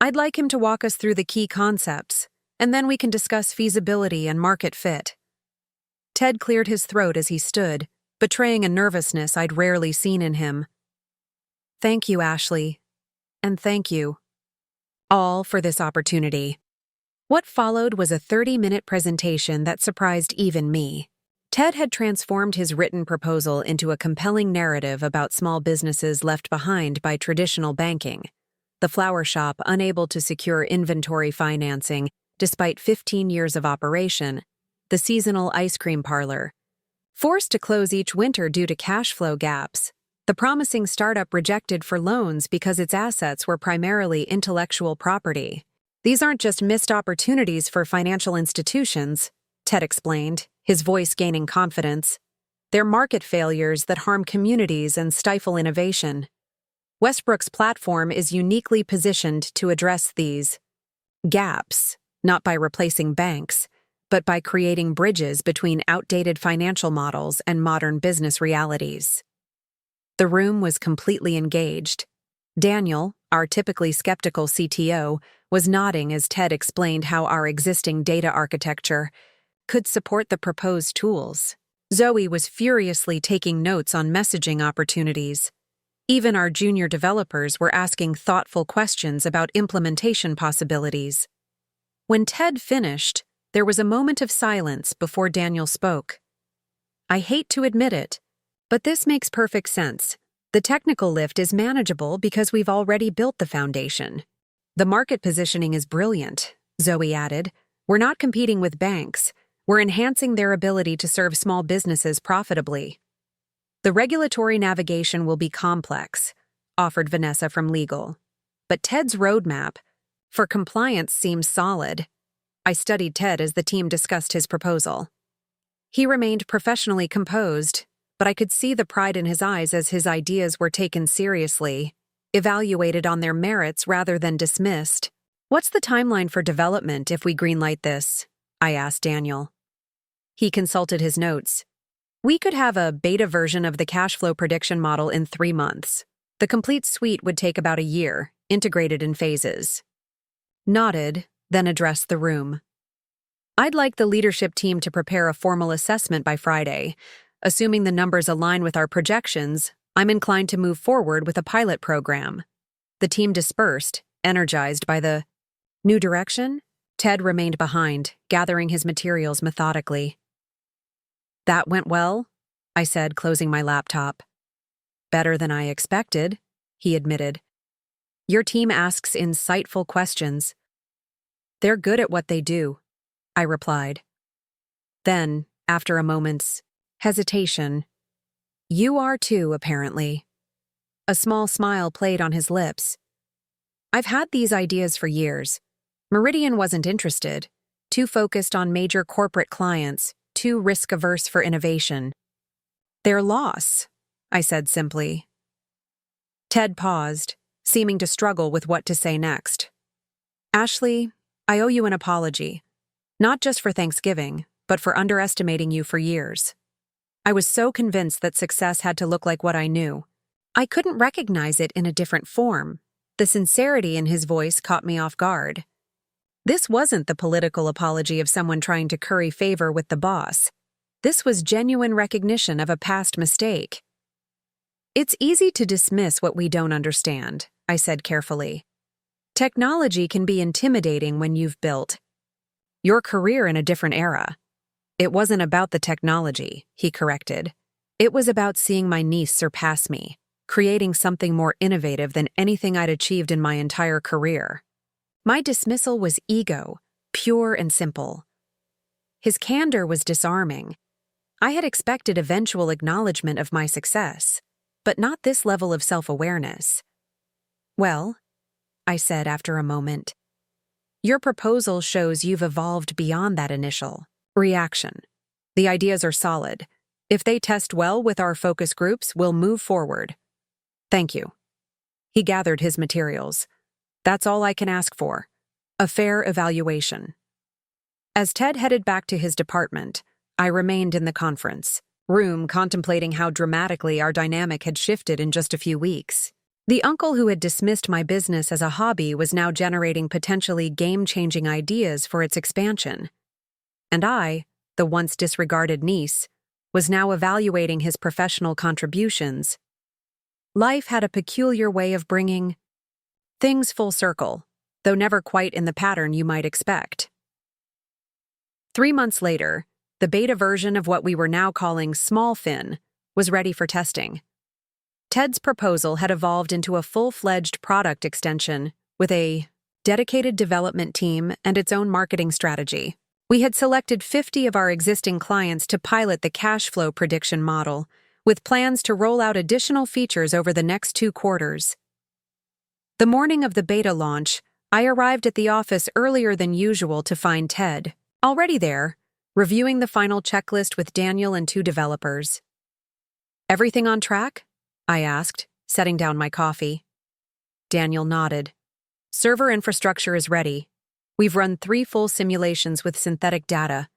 I'd like him to walk us through the key concepts, and then we can discuss feasibility and market fit. Ted cleared his throat as he stood, betraying a nervousness I'd rarely seen in him. Thank you, Ashley. And thank you, all, for this opportunity. What followed was a 30-minute presentation that surprised even me. Ted had transformed his written proposal into a compelling narrative about small businesses left behind by traditional banking. The flower shop unable to secure inventory financing despite 15 years of operation, the seasonal ice cream parlor, forced to close each winter due to cash flow gaps, the promising startup rejected for loans because its assets were primarily intellectual property. These aren't just missed opportunities for financial institutions, Ted explained, his voice gaining confidence. They're market failures that harm communities and stifle innovation. Westbrook's platform is uniquely positioned to address these gaps, not by replacing banks, but by creating bridges between outdated financial models and modern business realities. The room was completely engaged. Daniel, our typically skeptical CTO, was nodding as Ted explained how our existing data architecture could support the proposed tools. Zoe was furiously taking notes on messaging opportunities. Even our junior developers were asking thoughtful questions about implementation possibilities. When Ted finished, there was a moment of silence before Daniel spoke. I hate to admit it, but this makes perfect sense. The technical lift is manageable because we've already built the foundation. The market positioning is brilliant, Zoe added. We're not competing with banks. We're enhancing their ability to serve small businesses profitably. The regulatory navigation will be complex, offered Vanessa from legal. But Ted's roadmap for compliance seems solid. I studied Ted as the team discussed his proposal. He remained professionally composed, but I could see the pride in his eyes as his ideas were taken seriously, evaluated on their merits rather than dismissed. What's the timeline for development if we greenlight this? I asked Daniel. He consulted his notes. We could have a beta version of the cash flow prediction model in 3 months. The complete suite would take about a year, integrated in phases. Nodded, then addressed the room. I'd like the leadership team to prepare a formal assessment by Friday. Assuming the numbers align with our projections, I'm inclined to move forward with a pilot program. The team dispersed, energized by the new direction. Ted remained behind, gathering his materials methodically. That went well, I said, closing my laptop. Better than I expected, he admitted. Your team asks insightful questions. They're good at what they do, I replied. Then, after a moment's hesitation, you are too, apparently. A small smile played on his lips. I've had these ideas for years. Meridian wasn't interested, too focused on major corporate clients, too risk-averse for innovation. Their loss, I said simply. Ted paused, seeming to struggle with what to say next. Ashley, I owe you an apology. Not just for Thanksgiving, but for underestimating you for years. I was so convinced that success had to look like what I knew. I couldn't recognize it in a different form. The sincerity in his voice caught me off guard. This wasn't the political apology of someone trying to curry favor with the boss. This was genuine recognition of a past mistake. It's easy to dismiss what we don't understand, I said carefully. Technology can be intimidating when you've built your career in a different era. It wasn't about the technology, he corrected. It was about seeing my niece surpass me, creating something more innovative than anything I'd achieved in my entire career. My dismissal was ego, pure and simple. His candor was disarming. I had expected eventual acknowledgement of my success, but not this level of self-awareness. Well, I said after a moment, your proposal shows you've evolved beyond that initial reaction. The ideas are solid. If they test well with our focus groups, we'll move forward. Thank you. He gathered his materials. That's all I can ask for. A fair evaluation. As Ted headed back to his department, I remained in the conference room contemplating how dramatically our dynamic had shifted in just a few weeks. The uncle who had dismissed my business as a hobby was now generating potentially game-changing ideas for its expansion. And I, the once disregarded niece, was now evaluating his professional contributions. Life had a peculiar way of bringing things full circle, though never quite in the pattern you might expect. 3 months later, the beta version of what we were now calling SmallFin was ready for testing. Ted's proposal had evolved into a full-fledged product extension with a dedicated development team and its own marketing strategy. We had selected 50 of our existing clients to pilot the cash flow prediction model, with plans to roll out additional features over the next 2 quarters. The morning of the beta launch, I arrived at the office earlier than usual to find Ted, already there, reviewing the final checklist with Daniel and 2 developers. "Everything on track?" I asked, setting down my coffee. Daniel nodded. "Server infrastructure is ready. We've run 3 full simulations with synthetic data.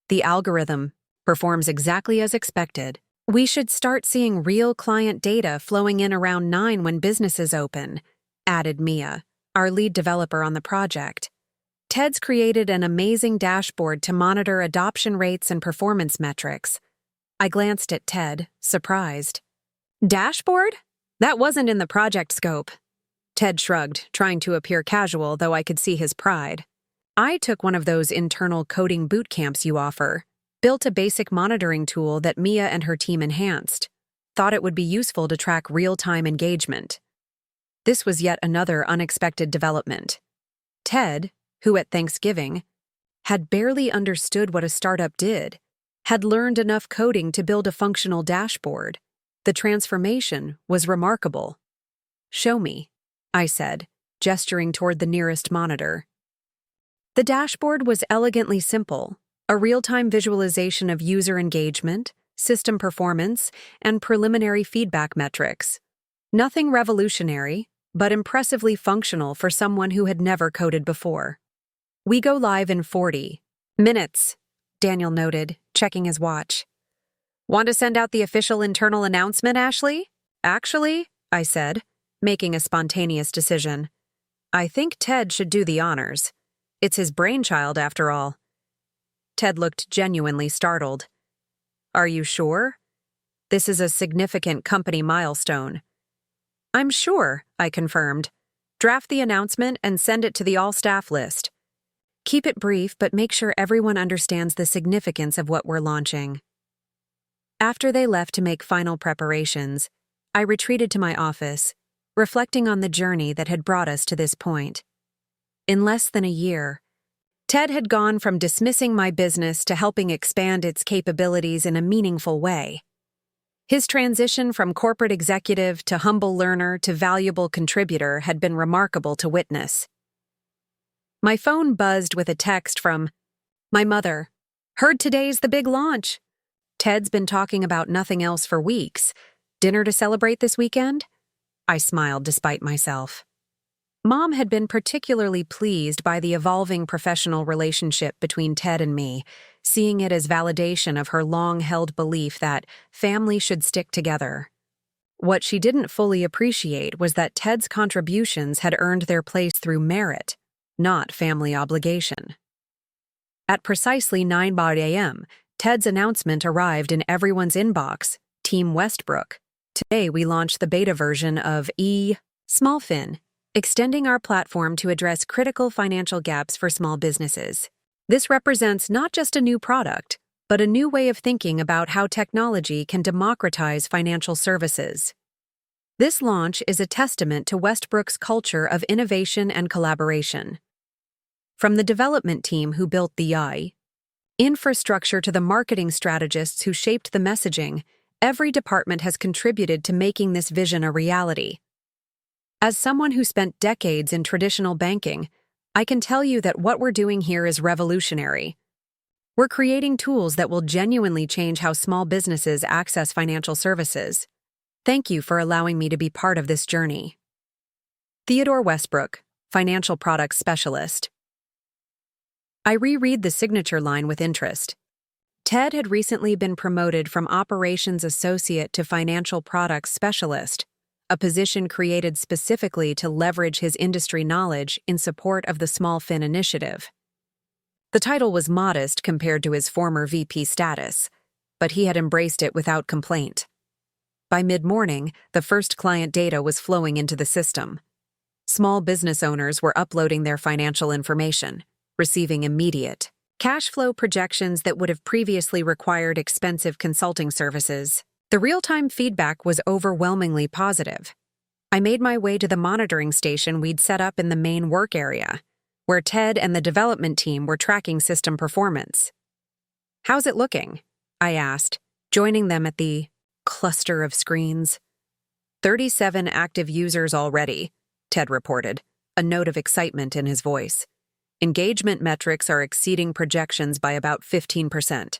The algorithm performs exactly as expected. We should start seeing real client data flowing in around 9 when businesses open," added Mia, our lead developer on the project. Ted's created an amazing dashboard to monitor adoption rates and performance metrics. I glanced at Ted, surprised. "Dashboard? That wasn't in the project scope." Ted shrugged, trying to appear casual, though I could see his pride. "I took one of those internal coding boot camps you offer, built a basic monitoring tool that Mia and her team enhanced. Thought it would be useful to track real-time engagement." This was yet another unexpected development. Ted, who at Thanksgiving had barely understood what a startup did, had learned enough coding to build a functional dashboard. The transformation was remarkable. "Show me," I said, gesturing toward the nearest monitor. The dashboard was elegantly simple, a real-time visualization of user engagement, system performance, and preliminary feedback metrics. Nothing revolutionary, but impressively functional for someone who had never coded before. "We go live in 40 minutes, Daniel noted, checking his watch. "Want to send out the official internal announcement, Ashley?" "Actually," I said, making a spontaneous decision, "I think Ted should do the honors. It's his brainchild, after all." Ted looked genuinely startled. "Are you sure? This is a significant company milestone." "I'm sure," I confirmed. "Draft the announcement and send it to the all-staff list. Keep it brief, but make sure everyone understands the significance of what we're launching." After they left to make final preparations, I retreated to my office, reflecting on the journey that had brought us to this point. In less than a year, Ted had gone from dismissing my business to helping expand its capabilities in a meaningful way. His transition from corporate executive to humble learner to valuable contributor had been remarkable to witness. My phone buzzed with a text from my mother. "Heard today's the big launch. Ted's been talking about nothing else for weeks. Dinner to celebrate this weekend?" I smiled despite myself. Mom had been particularly pleased by the evolving professional relationship between Ted and me, seeing it as validation of her long-held belief that family should stick together. What she didn't fully appreciate was that Ted's contributions had earned their place through merit, not family obligation. At precisely 9 a.m., Ted's announcement arrived in everyone's inbox, Team Westbrook. Today we launched the beta version of SmallFin, extending our platform to address critical financial gaps for small businesses. This represents not just a new product, but a new way of thinking about how technology can democratize financial services. This launch is a testament to Westbrook's culture of innovation and collaboration. From the development team who built the infrastructure to the marketing strategists who shaped the messaging, every department has contributed to making this vision a reality. As someone who spent decades in traditional banking, I can tell you that what we're doing here is revolutionary. We're creating tools that will genuinely change how small businesses access financial services. Thank you for allowing me to be part of this journey. Theodore Westbrook, Financial Products Specialist. I reread the signature line with interest. Ted had recently been promoted from operations associate to financial products specialist, a position created specifically to leverage his industry knowledge in support of the Small Fin initiative. The title was modest compared to his former VP status, but he had embraced it without complaint. By mid-morning, the first client data was flowing into the system. Small business owners were uploading their financial information, receiving immediate cash flow projections that would have previously required expensive consulting services. The real-time feedback was overwhelmingly positive. I made my way to the monitoring station we'd set up in the main work area, where Ted and the development team were tracking system performance. "How's it looking?" I asked, joining them at the cluster of screens. 37 active users already, Ted reported, a note of excitement in his voice. Engagement metrics are exceeding projections by about 15%.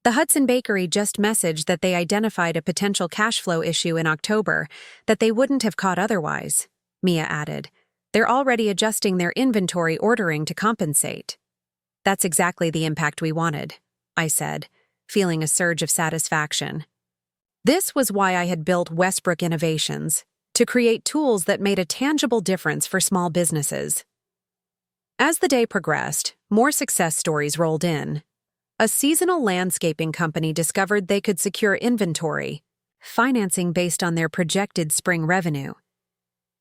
The Hudson Bakery just messaged that they identified a potential cash flow issue in October that they wouldn't have caught otherwise, Mia added. They're already adjusting their inventory ordering to compensate. That's exactly the impact we wanted, I said, feeling a surge of satisfaction. This was why I had built Westbrook Innovations, to create tools that made a tangible difference for small businesses. As the day progressed, more success stories rolled in. A seasonal landscaping company discovered they could secure inventory, financing based on their projected spring revenue.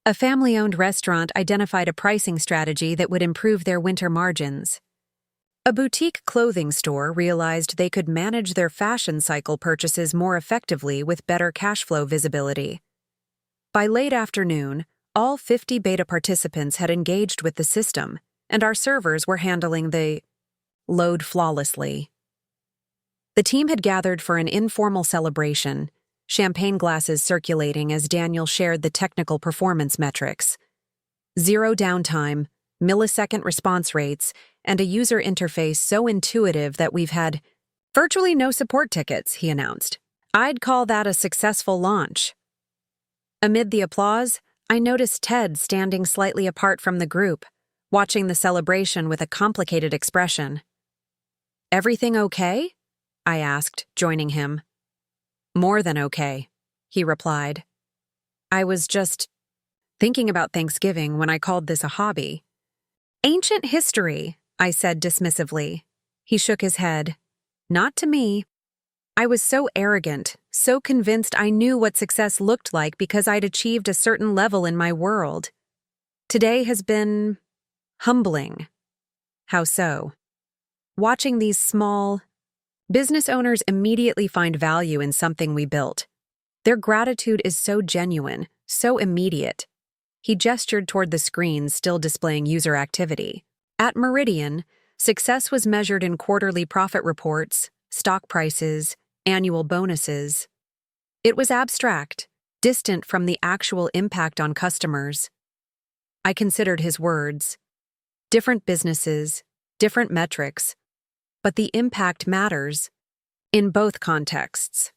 A family-owned restaurant identified a pricing strategy that would improve their winter margins. A boutique clothing store realized they could manage their fashion cycle purchases more effectively with better cash flow visibility. By late afternoon, all 50 beta participants had engaged with the system, and our servers were handling the load flawlessly. The team had gathered for an informal celebration, champagne glasses circulating as Daniel shared the technical performance metrics. 0 downtime, millisecond response rates, and a user interface so intuitive that we've had virtually no support tickets, he announced. I'd call that a successful launch. Amid the applause, I noticed Ted standing slightly apart from the group, watching the celebration with a complicated expression. "Everything okay?" I asked, joining him. "More than okay," he replied. "I was just thinking about Thanksgiving when I called this a hobby." "Ancient history," I said dismissively. He shook his head. "Not to me. I was so arrogant, so convinced I knew what success looked like because I'd achieved a certain level in my world. Today has been humbling." "How so?" "Watching these small business owners immediately find value in something we built. Their gratitude is so genuine, so immediate." He gestured toward the screens still displaying user activity. At Meridian, success was measured in quarterly profit reports, stock prices, annual bonuses. It was abstract, distant from the actual impact on customers. I considered his words. Different businesses, different metrics, but the impact matters in both contexts.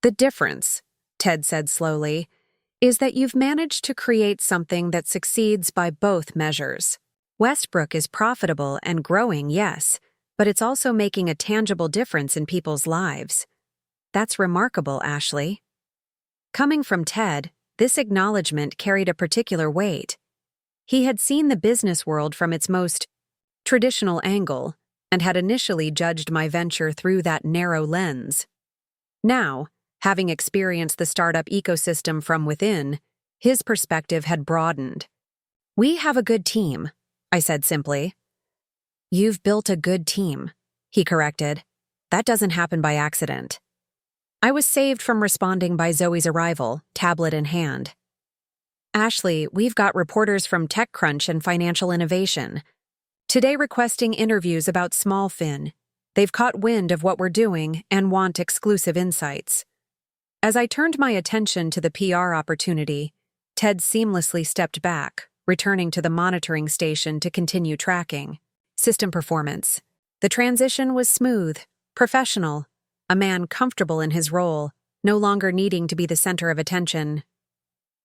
"The difference," Ted said slowly, "is that you've managed to create something that succeeds by both measures. Westbrook is profitable and growing, yes, but it's also making a tangible difference in people's lives. That's remarkable, Ashley." Coming from Ted, this acknowledgement carried a particular weight. He had seen the business world from its most traditional angle and had initially judged my venture through that narrow lens. Now, having experienced the startup ecosystem from within, his perspective had broadened. "We have a good team," I said simply. "You've built a good team," he corrected. "That doesn't happen by accident." I was saved from responding by Zoe's arrival, tablet in hand. "Ashley, we've got reporters from TechCrunch and Financial Innovation today requesting interviews about SmallFin. They've caught wind of what we're doing and want exclusive insights." As I turned my attention to the PR opportunity, Ted seamlessly stepped back, returning to the monitoring station to continue tracking system performance. The transition was smooth, professional, a man comfortable in his role, no longer needing to be the center of attention.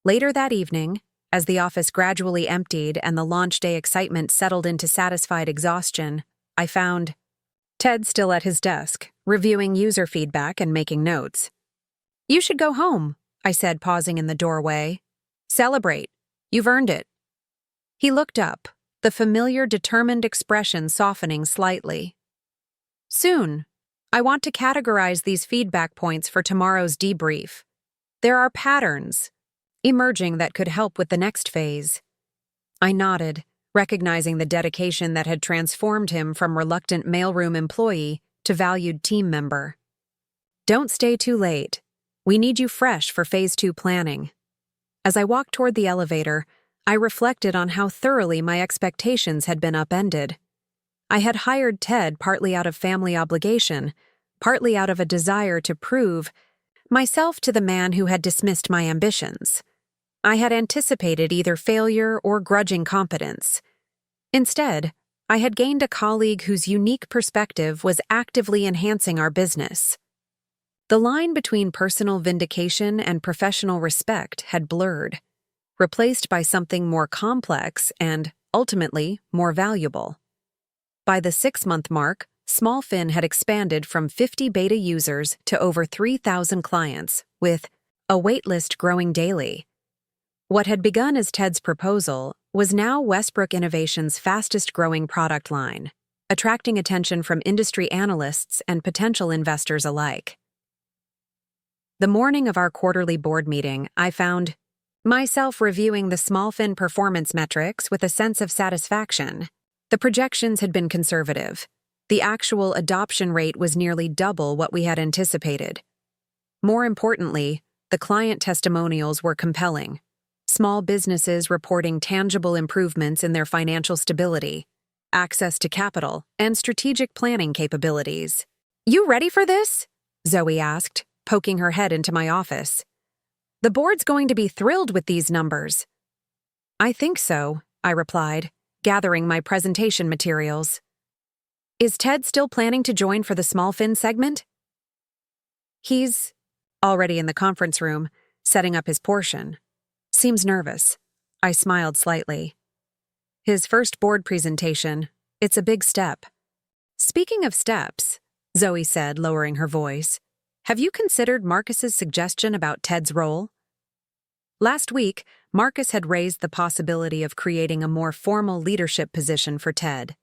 Later that evening, as the office gradually emptied and the launch day excitement settled into satisfied exhaustion, I found Ted still at his desk, reviewing user feedback and making notes. "You should go home," I said, pausing in the doorway. "Celebrate. You've earned it." He looked up, the familiar determined expression softening slightly. "Soon. I want to categorize these feedback points for tomorrow's debrief. There are patterns emerging that could help with the next phase." I nodded, recognizing the dedication that had transformed him from reluctant mailroom employee to valued team member. "Don't stay too late. We need you fresh for Phase 2 planning." As I walked toward the elevator, I reflected on how thoroughly my expectations had been upended. I had hired Ted partly out of family obligation, partly out of a desire to prove myself to the man who had dismissed my ambitions. I had anticipated either failure or grudging competence. Instead, I had gained a colleague whose unique perspective was actively enhancing our business. The line between personal vindication and professional respect had blurred, replaced by something more complex and, ultimately, more valuable. By the 6-month mark, SmallFin had expanded from 50 beta users to over 3,000 clients, with a waitlist growing daily. What had begun as Ted's proposal was now Westbrook Innovations' fastest-growing product line, attracting attention from industry analysts and potential investors alike. The morning of our quarterly board meeting, I found myself reviewing the SmallFin performance metrics with a sense of satisfaction. The projections had been conservative. The actual adoption rate was nearly double what we had anticipated. More importantly, the client testimonials were compelling. Small businesses reporting tangible improvements in their financial stability, access to capital, and strategic planning capabilities. "You ready for this?" Zoe asked, poking her head into my office. "The board's going to be thrilled with these numbers." "I think so," I replied, gathering my presentation materials. "Is Ted still planning to join for the SmallFin segment?" "He's already in the conference room, setting up his portion. Seems nervous." I smiled slightly. "His first board presentation. It's a big step." "Speaking of steps," Zoe said, lowering her voice, "have you considered Marcus's suggestion about Ted's role?" Last week, Marcus had raised the possibility of creating a more formal leadership position for Ted,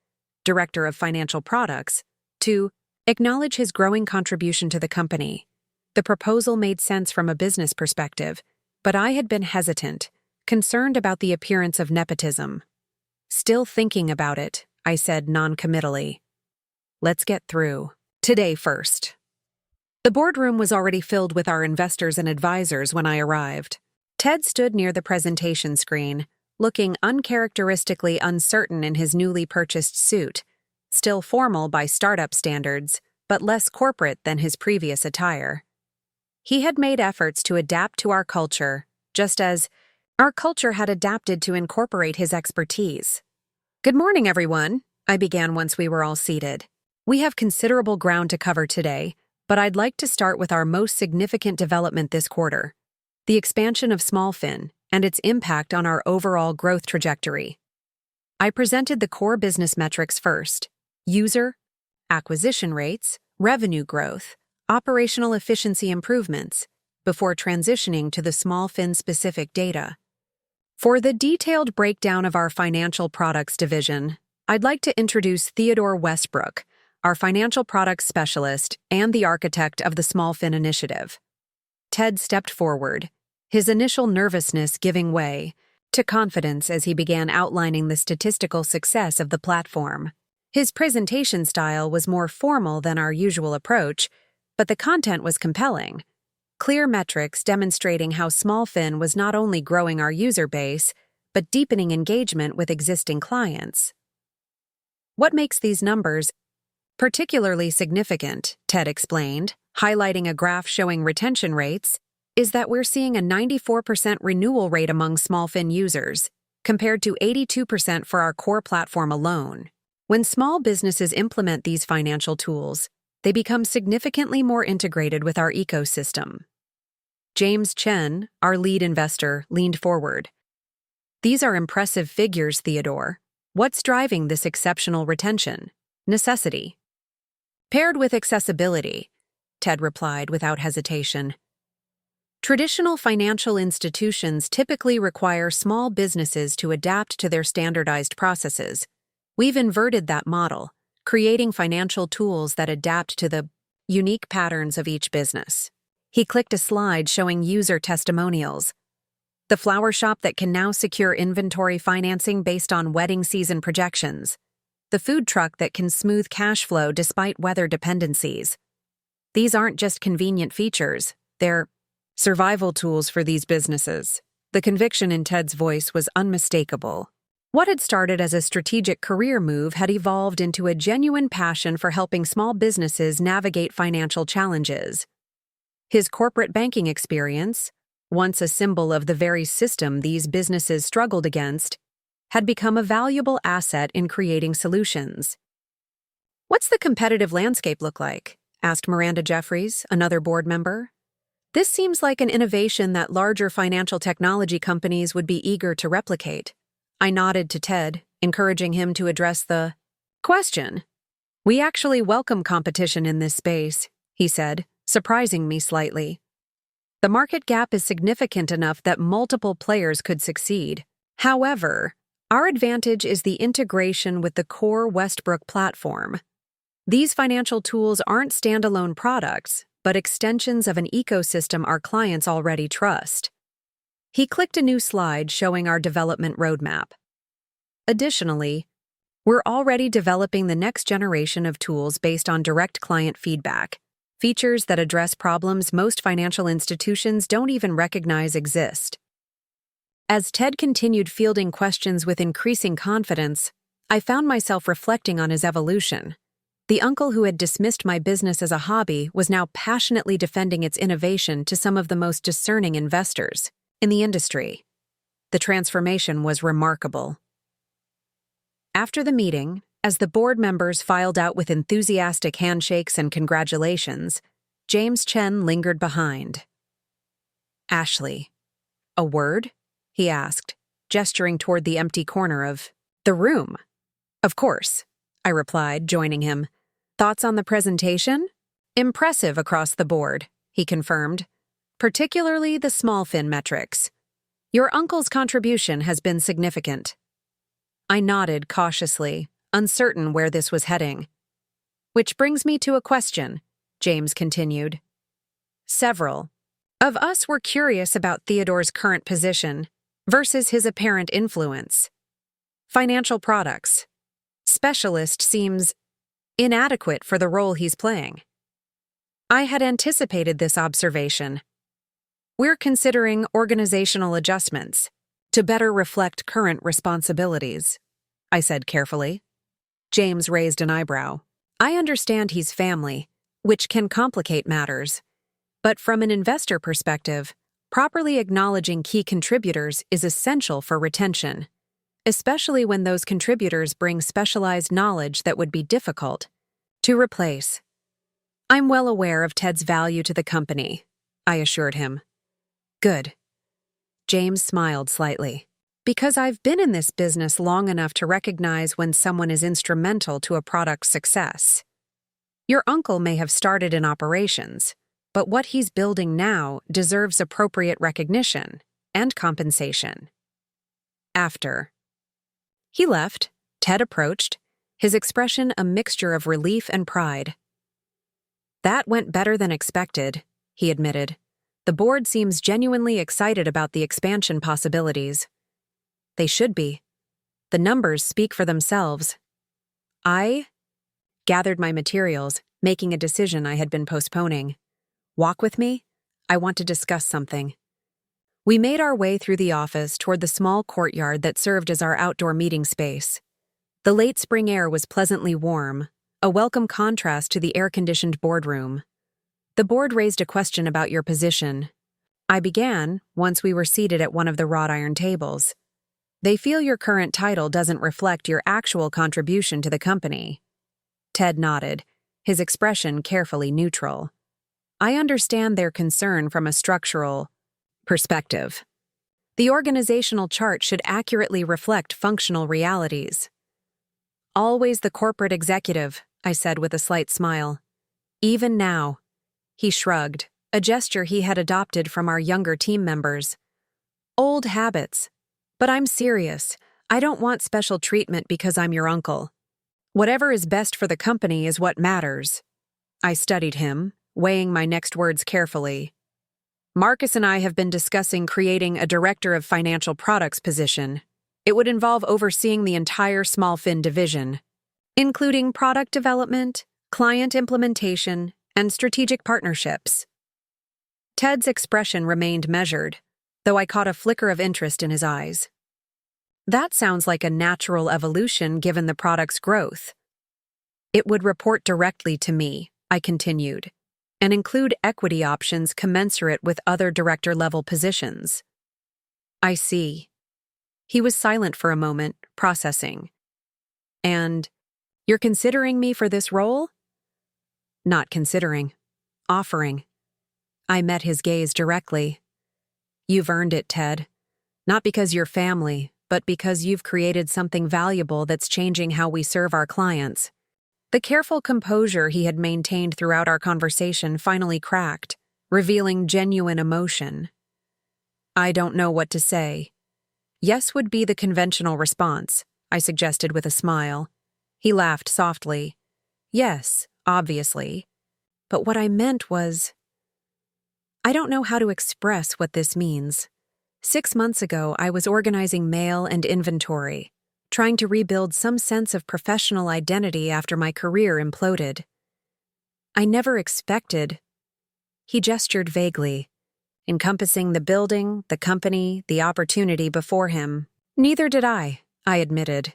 Director of Financial Products, to acknowledge his growing contribution to the company. The proposal made sense from a business perspective, but I had been hesitant, concerned about the appearance of nepotism. "Still thinking about it," I said non-committally. "Let's get through today first." The boardroom was already filled with our investors and advisors when I arrived. Ted stood near the presentation screen, looking uncharacteristically uncertain in his newly purchased suit, still formal by startup standards, but less corporate than his previous attire. He had made efforts to adapt to our culture, just as our culture had adapted to incorporate his expertise. "Good morning, everyone," I began once we were all seated. "We have considerable ground to cover today, but I'd like to start with our most significant development this quarter, the expansion of SmallFin and its impact on our overall growth trajectory." I presented the core business metrics first: user, acquisition rates, revenue growth, operational efficiency improvements, before transitioning to the SmallFin-specific data. For the detailed breakdown of our financial products division, I'd like to introduce Theodore Westbrook, our financial products specialist and the architect of the SmallFin initiative. Ted stepped forward, his initial nervousness giving way to confidence as he began outlining the statistical success of the platform. His presentation style was more formal than our usual approach, but the content was compelling. Clear metrics demonstrating how SmallFin was not only growing our user base, but deepening engagement with existing clients. "What makes these numbers particularly significant," Ted explained, highlighting a graph showing retention rates, "is that we're seeing a 94% renewal rate among SmallFin users, compared to 82% for our core platform alone. When small businesses implement these financial tools, they become significantly more integrated with our ecosystem." James Chen, our lead investor, leaned forward. "These are impressive figures, Theodore. What's driving this exceptional retention?" necessity. Paired with accessibility, Ted replied without hesitation. Traditional financial institutions typically require small businesses to adapt to their standardized processes. We've inverted that model, creating financial tools that adapt to the unique patterns of each business. He clicked a slide showing user testimonials. The flower shop that can now secure inventory financing based on wedding season projections. The food truck that can smooth cash flow despite weather dependencies. These aren't just convenient features, they're survival tools for these businesses. The conviction in Ted's voice was unmistakable. What had started as a strategic career move had evolved into a genuine passion for helping small businesses navigate financial challenges. His corporate banking experience, once a symbol of the very system these businesses struggled against, had become a valuable asset in creating solutions. "What's the competitive landscape look like?" asked Miranda Jeffries, another board member. "This seems like an innovation that larger financial technology companies would be eager to replicate." I nodded to Ted, encouraging him to address the question. "We actually welcome competition in this space," he said, surprising me slightly. "The market gap is significant enough that multiple players could succeed. However, our advantage is the integration with the core Westbrook platform. These financial tools aren't standalone products, but extensions of an ecosystem our clients already trust." He clicked a new slide showing our development roadmap. Additionally, we're already developing the next generation of tools based on direct client feedback, features that address problems most financial institutions don't even recognize exist. As Ted continued fielding questions with increasing confidence, I found myself reflecting on his evolution. The uncle who had dismissed my business as a hobby was now passionately defending its innovation to some of the most discerning investors in the industry. The transformation was remarkable. After the meeting, as the board members filed out with enthusiastic handshakes and congratulations, James Chen lingered behind. "Ashley, a word?" he asked, gesturing toward the empty corner of the room. "Of course," I replied, joining him. "Thoughts on the presentation?" "Impressive across the board," he confirmed, "particularly the small fin metrics. Your uncle's contribution has been significant." I nodded cautiously, uncertain where this was heading. "Which brings me to a question," James continued. "Several of us were curious about Theodore's current position versus his apparent influence. Financial products. Specialist seems inadequate for the role he's playing." I had anticipated this observation. "We're considering organizational adjustments to better reflect current responsibilities," I said carefully. James raised an eyebrow. "I understand he's family, which can complicate matters. But from an investor perspective, properly acknowledging key contributors is essential for retention, especially when those contributors bring specialized knowledge that would be difficult to replace." "I'm well aware of Ted's value to the company," I assured him. "Good." James smiled slightly. "Because I've been in this business long enough to recognize when someone is instrumental to a product's success. Your uncle may have started in operations, but what he's building now deserves appropriate recognition and compensation." After he left, Ted approached, his expression a mixture of relief and pride. "That went better than expected," he admitted. "The board seems genuinely excited about the expansion possibilities." "They should be. The numbers speak for themselves." I gathered my materials, making a decision I had been postponing. "Walk with me? I want to discuss something." We made our way through the office toward the small courtyard that served as our outdoor meeting space. The late spring air was pleasantly warm, a welcome contrast to the air-conditioned boardroom. "The board raised a question about your position," I began once we were seated at one of the wrought iron tables. "They feel your current title doesn't reflect your actual contribution to the company." Ted nodded, his expression carefully neutral. "I understand their concern from a structural perspective. The organizational chart should accurately reflect functional realities." Always the corporate executive, I said with a slight smile. Even now. He shrugged, a gesture he had adopted from our younger team members. Old habits. But I'm serious. I don't want special treatment because I'm your uncle. Whatever is best for the company is what matters. I studied him, weighing my next words carefully. Marcus and I have been discussing creating a director of financial products position. It would involve overseeing the entire Smallfin division, including product development, client implementation, and strategic partnerships. Ted's expression remained measured, though I caught a flicker of interest in his eyes. That sounds like a natural evolution given the product's growth. It would report directly to me, I continued, and include equity options commensurate with other director-level positions. I see. He was silent for a moment, processing. And, you're considering me for this role? Not considering. Offering. I met his gaze directly. You've earned it, Ted. Not because you're family, but because you've created something valuable that's changing how we serve our clients. The careful composure he had maintained throughout our conversation finally cracked, revealing genuine emotion. I don't know what to say. Yes would be the conventional response, I suggested with a smile. He laughed softly. Yes, obviously. But what I meant was, I don't know how to express what this means. 6 months ago, I was organizing mail and inventory, trying to rebuild some sense of professional identity after my career imploded. I never expected. He gestured vaguely, encompassing the building, the company, the opportunity before him. Neither did I admitted.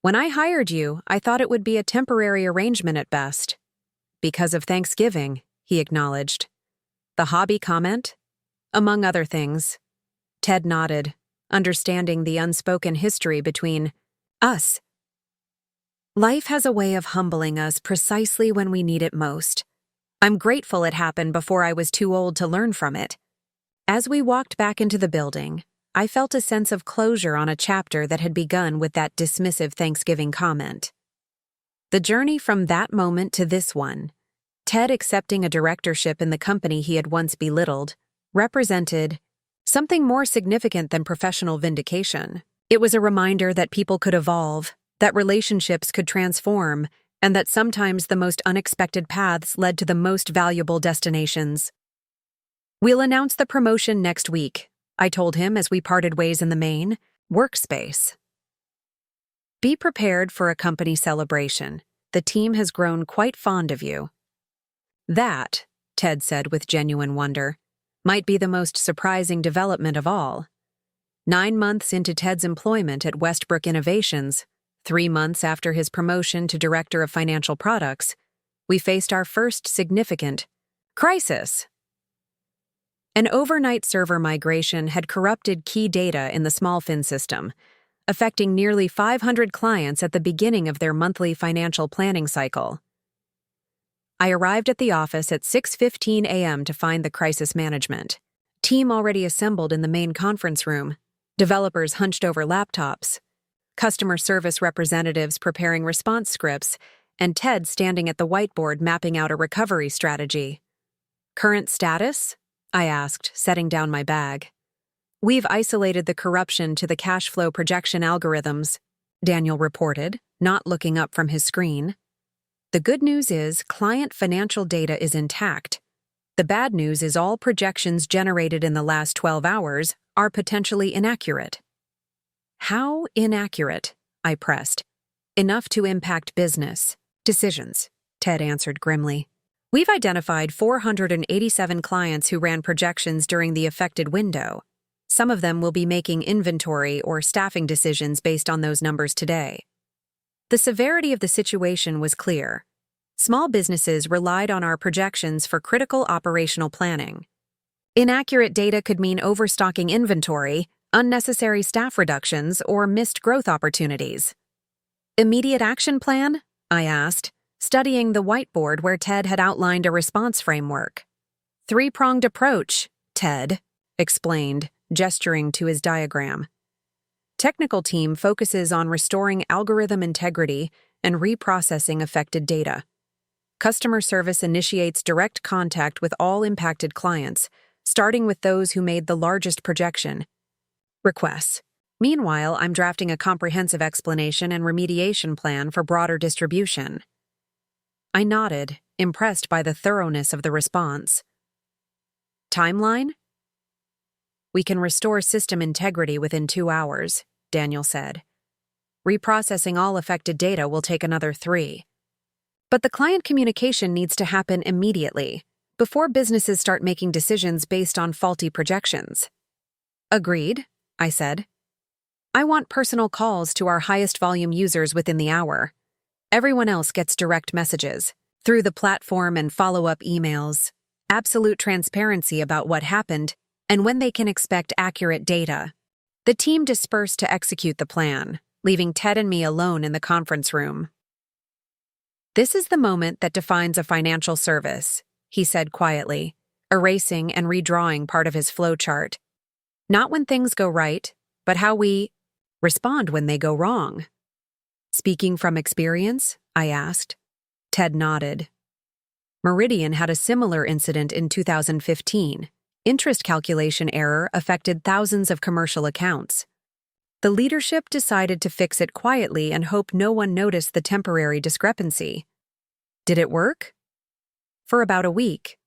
When I hired you, I thought it would be a temporary arrangement at best. Because of Thanksgiving, he acknowledged. The hobby comment? Among other things. Ted nodded, understanding the unspoken history between us. Life has a way of humbling us precisely when we need it most. I'm grateful it happened before I was too old to learn from it. As we walked back into the building, I felt a sense of closure on a chapter that had begun with that dismissive Thanksgiving comment. The journey from that moment to this one, Ted accepting a directorship in the company he had once belittled, represented something more significant than professional vindication. It was a reminder that people could evolve, that relationships could transform, and that sometimes the most unexpected paths led to the most valuable destinations. We'll announce the promotion next week, I told him as we parted ways in the main workspace. Be prepared for a company celebration. The team has grown quite fond of you. That, Ted said with genuine wonder, might be the most surprising development of all. 9 months into Ted's employment at Westbrook Innovations, 3 months after his promotion to Director of Financial Products, we faced our first significant crisis. An overnight server migration had corrupted key data in the Smallfin system, affecting nearly 500 clients at the beginning of their monthly financial planning cycle. I arrived at the office at 6:15 a.m. to find the crisis management team already assembled in the main conference room, developers hunched over laptops, customer service representatives preparing response scripts, and Ted standing at the whiteboard mapping out a recovery strategy. Current status? I asked, setting down my bag. We've isolated the corruption to the cash flow projection algorithms, Daniel reported, not looking up from his screen. The good news is client financial data is intact. The bad news is all projections generated in the last 12 hours are potentially inaccurate. How inaccurate? I pressed. Enough to impact business decisions, Ted answered grimly. We've identified 487 clients who ran projections during the affected window. Some of them will be making inventory or staffing decisions based on those numbers today. The severity of the situation was clear. Small businesses relied on our projections for critical operational planning. Inaccurate data could mean overstocking inventory, unnecessary staff reductions, or missed growth opportunities. Immediate action plan? I asked, studying the whiteboard where Ted had outlined a response framework. Three-pronged approach, Ted explained, gesturing to his diagram. Technical team focuses on restoring algorithm integrity and reprocessing affected data. Customer service initiates direct contact with all impacted clients, starting with those who made the largest projection. Requests. Meanwhile, I'm drafting a comprehensive explanation and remediation plan for broader distribution. I nodded, impressed by the thoroughness of the response. Timeline? We can restore system integrity within 2 hours, Daniel said. Reprocessing all affected data will take another 3. But the client communication needs to happen immediately, before businesses start making decisions based on faulty projections. Agreed, I said. I want personal calls to our highest volume users within the hour. Everyone else gets direct messages, through the platform and follow-up emails, absolute transparency about what happened, and when they can expect accurate data. The team dispersed to execute the plan, leaving Ted and me alone in the conference room. This is the moment that defines a financial service, he said quietly, erasing and redrawing part of his flowchart. Not when things go right, but how we respond when they go wrong. Speaking from experience? I asked. Ted nodded. Meridian had a similar incident in 2015. Interest calculation error affected thousands of commercial accounts. The leadership decided to fix it quietly and hope no one noticed the temporary discrepancy. Did it work? For about a week.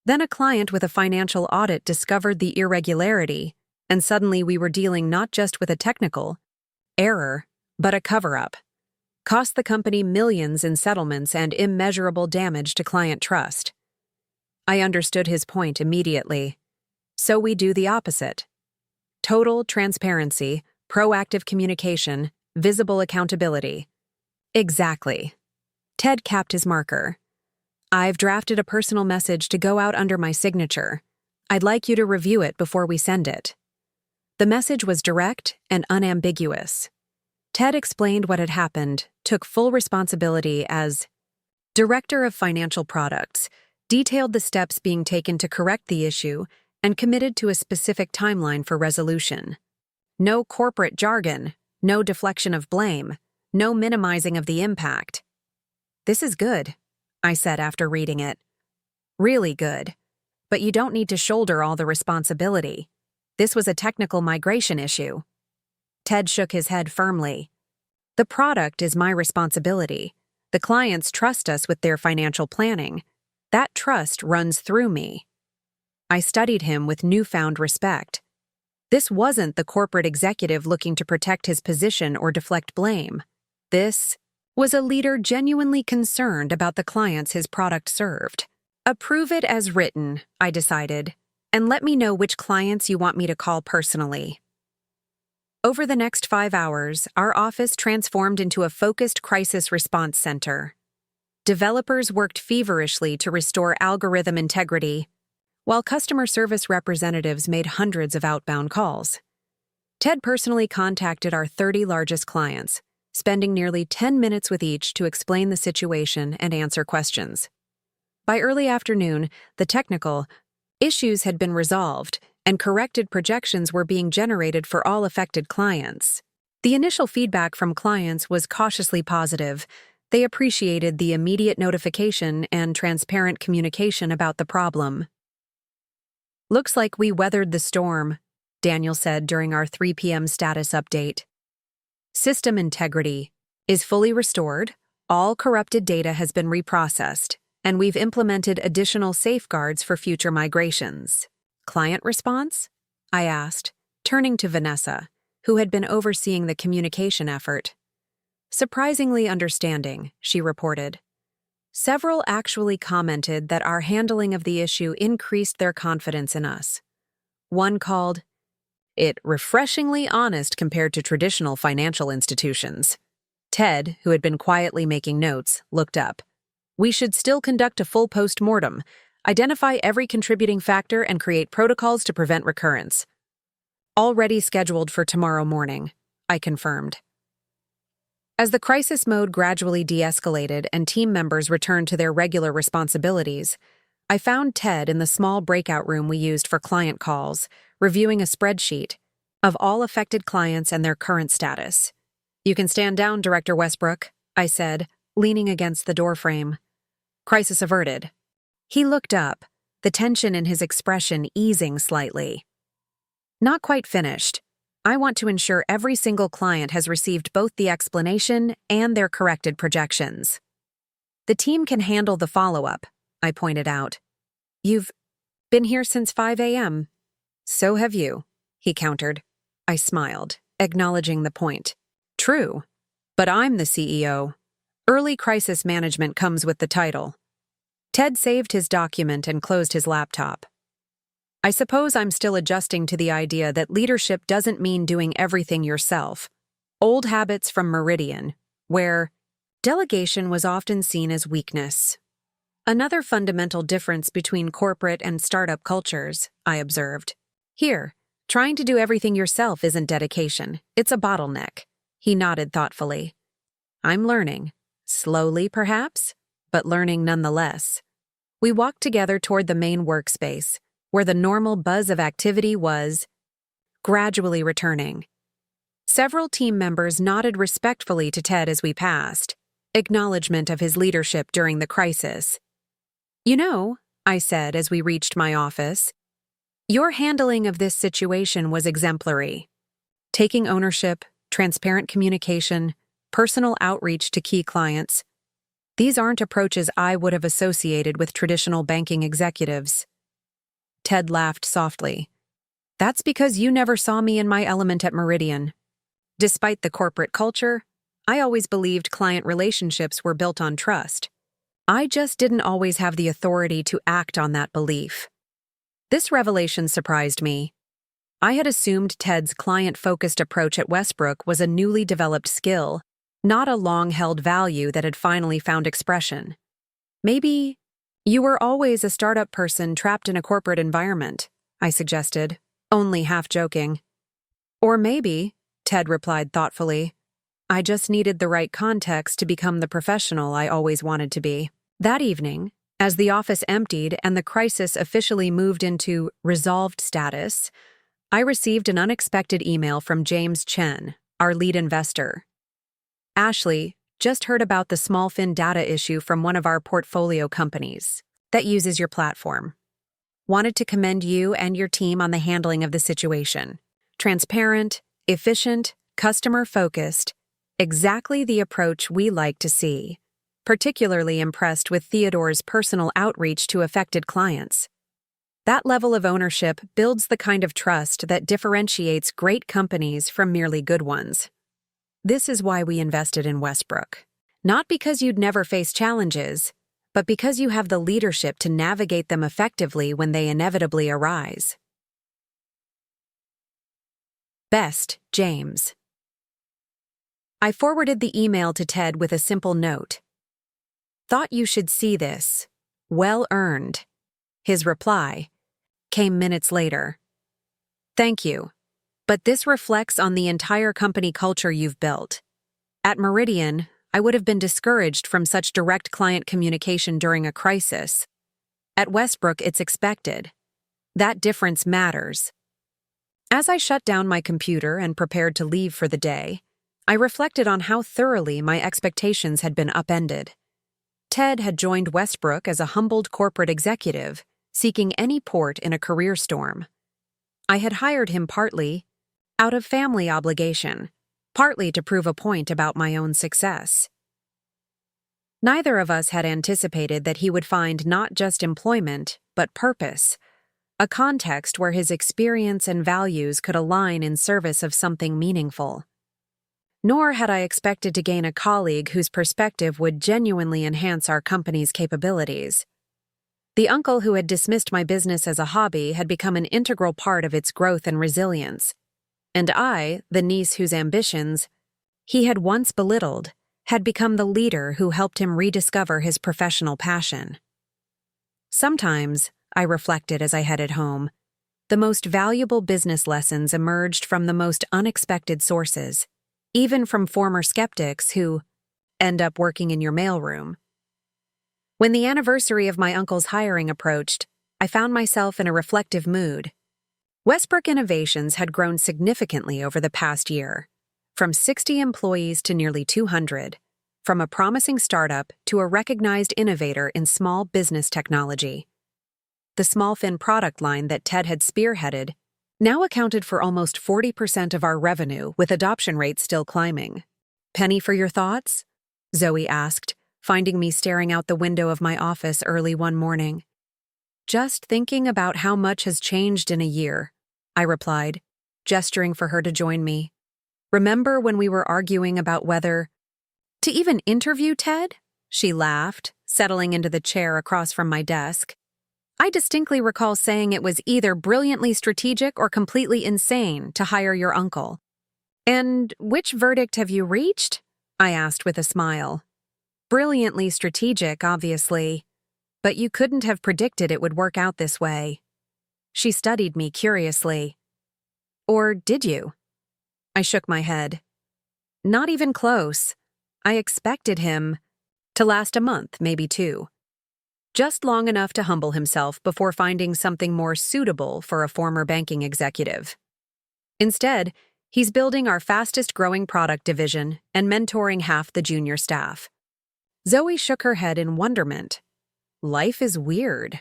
Then a client with a financial audit discovered the irregularity, and suddenly we were dealing not just with a technical error, but a cover-up. Cost the company millions in settlements and immeasurable damage to client trust. I understood his point immediately. So we do the opposite. Total transparency, proactive communication, visible accountability. Exactly. Ted capped his marker. I've drafted a personal message to go out under my signature. I'd like you to review it before we send it. The message was direct and unambiguous. Ted explained what had happened, took full responsibility as Director of Financial Products, detailed the steps being taken to correct the issue, and committed to a specific timeline for resolution. No corporate jargon, no deflection of blame, no minimizing of the impact. This is good, I said after reading it. Really good. But you don't need to shoulder all the responsibility. This was a technical migration issue. Ted shook his head firmly. The product is my responsibility. The clients trust us with their financial planning. That trust runs through me. I studied him with newfound respect. This wasn't the corporate executive looking to protect his position or deflect blame. This was a leader genuinely concerned about the clients his product served. Approve it as written, I decided, and let me know which clients you want me to call personally. Over the next 5 hours, our office transformed into a focused crisis response center. Developers worked feverishly to restore algorithm integrity, while customer service representatives made hundreds of outbound calls. Ted personally contacted our 30 largest clients, spending nearly 10 minutes with each to explain the situation and answer questions. By early afternoon, the technical issues had been resolved, and corrected projections were being generated for all affected clients. The initial feedback from clients was cautiously positive. They appreciated the immediate notification and transparent communication about the problem. Looks like we weathered the storm, Daniel said during our 3 p.m. status update. System integrity is fully restored, all corrupted data has been reprocessed, and we've implemented additional safeguards for future migrations. Client response? I asked, turning to Vanessa, who had been overseeing the communication effort. Surprisingly understanding, she reported. Several actually commented that our handling of the issue increased their confidence in us. One called it refreshingly honest compared to traditional financial institutions. Ted, who had been quietly making notes, looked up. We should still conduct a full post-mortem, identify every contributing factor, and create protocols to prevent recurrence. Already scheduled for tomorrow morning, I confirmed. As the crisis mode gradually de-escalated and team members returned to their regular responsibilities, I found Ted in the small breakout room we used for client calls, reviewing a spreadsheet. of all affected clients and their current status. You can stand down, Director Westbrook, I said, leaning against the doorframe. Crisis averted. He looked up, the tension in his expression easing slightly. Not quite finished. I want to ensure every single client has received both the explanation and their corrected projections. The team can handle the follow-up, I pointed out. You've been here since 5 a.m. So have you, he countered. I smiled, acknowledging the point. True, but I'm the CEO. Early crisis management comes with the title. Ted saved his document and closed his laptop. I suppose I'm still adjusting to the idea that leadership doesn't mean doing everything yourself. Old habits from Meridian, where delegation was often seen as weakness. Another fundamental difference between corporate and startup cultures, I observed. Here, trying to do everything yourself isn't dedication, it's a bottleneck. He nodded thoughtfully. I'm learning. Slowly, perhaps, but learning nonetheless. We walked together toward the main workspace, where the normal buzz of activity was gradually returning. Several team members nodded respectfully to Ted as we passed, acknowledgement of his leadership during the crisis. You know, I said as we reached my office, your handling of this situation was exemplary. Taking ownership, transparent communication, personal outreach to key clients. These aren't approaches I would have associated with traditional banking executives. Ted laughed softly. That's because you never saw me in my element at Meridian. Despite the corporate culture, I always believed client relationships were built on trust. I just didn't always have the authority to act on that belief. This revelation surprised me. I had assumed Ted's client-focused approach at Westbrook was a newly developed skill, not a long-held value that had finally found expression. Maybe you were always a startup person trapped in a corporate environment, I suggested, only half joking. Or maybe, Ted replied thoughtfully, I just needed the right context to become the professional I always wanted to be. That evening, as the office emptied and the crisis officially moved into resolved status, I received an unexpected email from James Chen, our lead investor. Ashley, just heard about the SmallFin data issue from one of our portfolio companies that uses your platform. Wanted to commend you and your team on the handling of the situation. Transparent, efficient, customer-focused, exactly the approach we like to see. Particularly impressed with Theodore's personal outreach to affected clients. That level of ownership builds the kind of trust that differentiates great companies from merely good ones. This is why we invested in Westbrook. Not because you'd never face challenges, but because you have the leadership to navigate them effectively when they inevitably arise. Best, James. I forwarded the email to Ted with a simple note. Thought you should see this. Well earned. His reply came minutes later. Thank you. But this reflects on the entire company culture you've built. At Meridian, I would have been discouraged from such direct client communication during a crisis. At Westbrook, it's expected. That difference matters. As I shut down my computer and prepared to leave for the day, I reflected on how thoroughly my expectations had been upended. Ted had joined Westbrook as a humbled corporate executive, seeking any port in a career storm. I had hired him partly out of family obligation, partly to prove a point about my own success. Neither of us had anticipated that he would find not just employment, but purpose, a context where his experience and values could align in service of something meaningful. Nor had I expected to gain a colleague whose perspective would genuinely enhance our company's capabilities. The uncle who had dismissed my business as a hobby had become an integral part of its growth and resilience, and I, the niece whose ambitions he had once belittled, had become the leader who helped him rediscover his professional passion. Sometimes, I reflected as I headed home, the most valuable business lessons emerged from the most unexpected sources, even from former skeptics who end up working in your mailroom. When the anniversary of my uncle's hiring approached, I found myself in a reflective mood. Westbrook Innovations had grown significantly over the past year, from 60 employees to nearly 200, from a promising startup to a recognized innovator in small business technology. The SmallFin product line that Ted had spearheaded now accounted for almost 40% of our revenue, with adoption rates still climbing. "Penny for your thoughts?" Zoe asked, finding me staring out the window of my office early one morning. "Just thinking about how much has changed in a year," I replied, gesturing for her to join me. "Remember when we were arguing about whether to even interview Ted?" She laughed, settling into the chair across from my desk. "I distinctly recall saying it was either brilliantly strategic or completely insane to hire your uncle." "And which verdict have you reached?" I asked with a smile. "Brilliantly strategic, obviously, but you couldn't have predicted it would work out this way." She studied me curiously. "Or did you?" I shook my head. "Not even close. I expected him to last a month, maybe two. Just long enough to humble himself before finding something more suitable for a former banking executive. Instead, he's building our fastest-growing product division and mentoring half the junior staff." Zoe shook her head in wonderment. "Life is weird."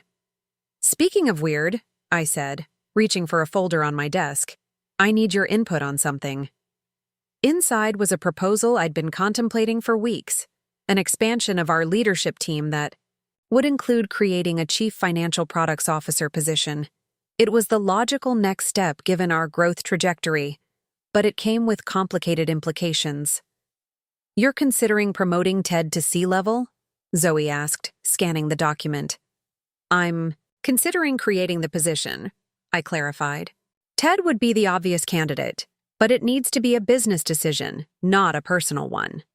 "Speaking of weird," I said, reaching for a folder on my desk, "I need your input on something." Inside was a proposal I'd been contemplating for weeks, an expansion of our leadership team that would include creating a chief financial products officer position. It was the logical next step given our growth trajectory, but it came with complicated implications. "You're considering promoting Ted to C-level?" Zoe asked, scanning the document. "I'm considering creating the position," I clarified. "Ted would be the obvious candidate, but it needs to be a business decision, not a personal one."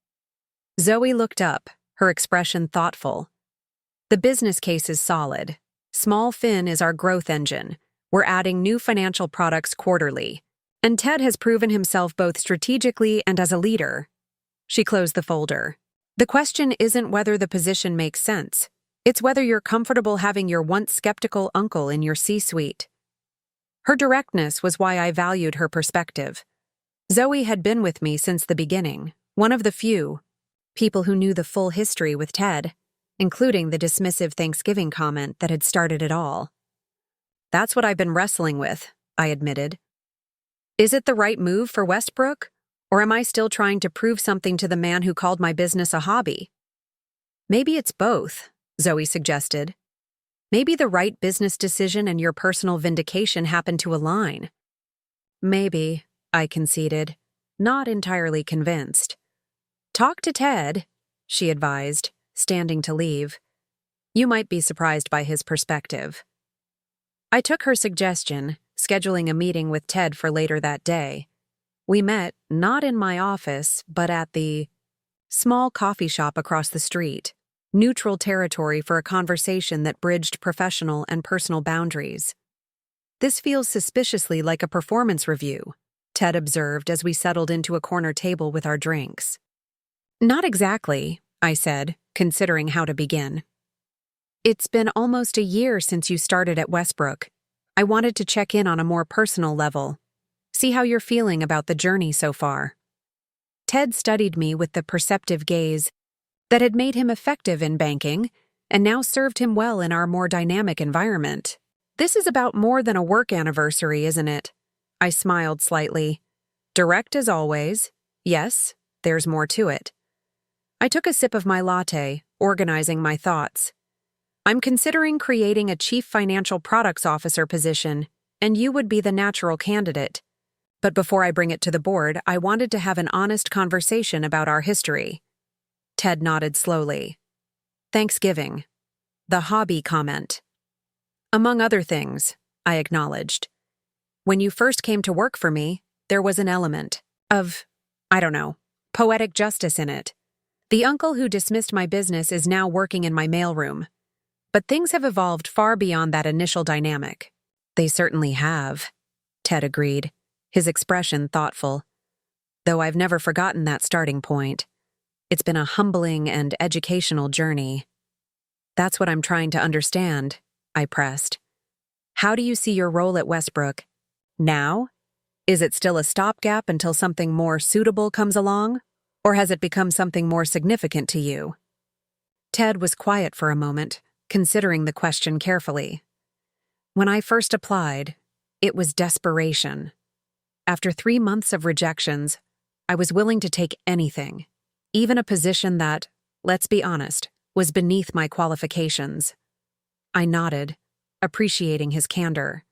Zoe looked up, her expression thoughtful. "The business case is solid. SmallFin is our growth engine. We're adding new financial products quarterly. And Ted has proven himself both strategically and as a leader." She closed the folder. "The question isn't whether the position makes sense. It's whether you're comfortable having your once skeptical uncle in your C-suite." Her directness was why I valued her perspective. Zoe had been with me since the beginning, one of the few people who knew the full history with Ted, including the dismissive Thanksgiving comment that had started it all. "That's what I've been wrestling with," I admitted. "Is it the right move for Westbrook, or am I still trying to prove something to the man who called my business a hobby?" "Maybe it's both," Zoe suggested. "Maybe the right business decision and your personal vindication happen to align." "Maybe," I conceded, not entirely convinced. "Talk to Ted," she advised, standing to leave. "You might be surprised by his perspective." I took her suggestion, scheduling a meeting with Ted for later that day. We met, not in my office, but at the small coffee shop across the street, neutral territory for a conversation that bridged professional and personal boundaries. "This feels suspiciously like a performance review," Ted observed as we settled into a corner table with our drinks. "Not exactly," I said, considering how to begin. "It's been almost a year since you started at Westbrook. I wanted to check in on a more personal level. See how you're feeling about the journey so far." Ted studied me with the perceptive gaze that had made him effective in banking and now served him well in our more dynamic environment. "This is about more than a work anniversary, isn't it?" I smiled slightly. "Direct as always. Yes, there's more to it." I took a sip of my latte, organizing my thoughts. "I'm considering creating a chief financial products officer position, and you would be the natural candidate. But before I bring it to the board, I wanted to have an honest conversation about our history." Ted nodded slowly. "Thanksgiving. The hobby comment." "Among other things," I acknowledged. "When you first came to work for me, there was an element of, I don't know, poetic justice in it. The uncle who dismissed my business is now working in my mailroom. But things have evolved far beyond that initial dynamic." "They certainly have," Ted agreed, his expression thoughtful. "Though I've never forgotten that starting point. It's been a humbling and educational journey." "That's what I'm trying to understand," I pressed. "How do you see your role at Westbrook? Now? Is it still a stopgap until something more suitable comes along? Or has it become something more significant to you? Ted was quiet for a moment, considering the question carefully. When I first applied, it was desperation. After 3 months of rejections, I was willing to take anything, even a position that, let's be honest, was beneath my qualifications. I nodded, appreciating his candor.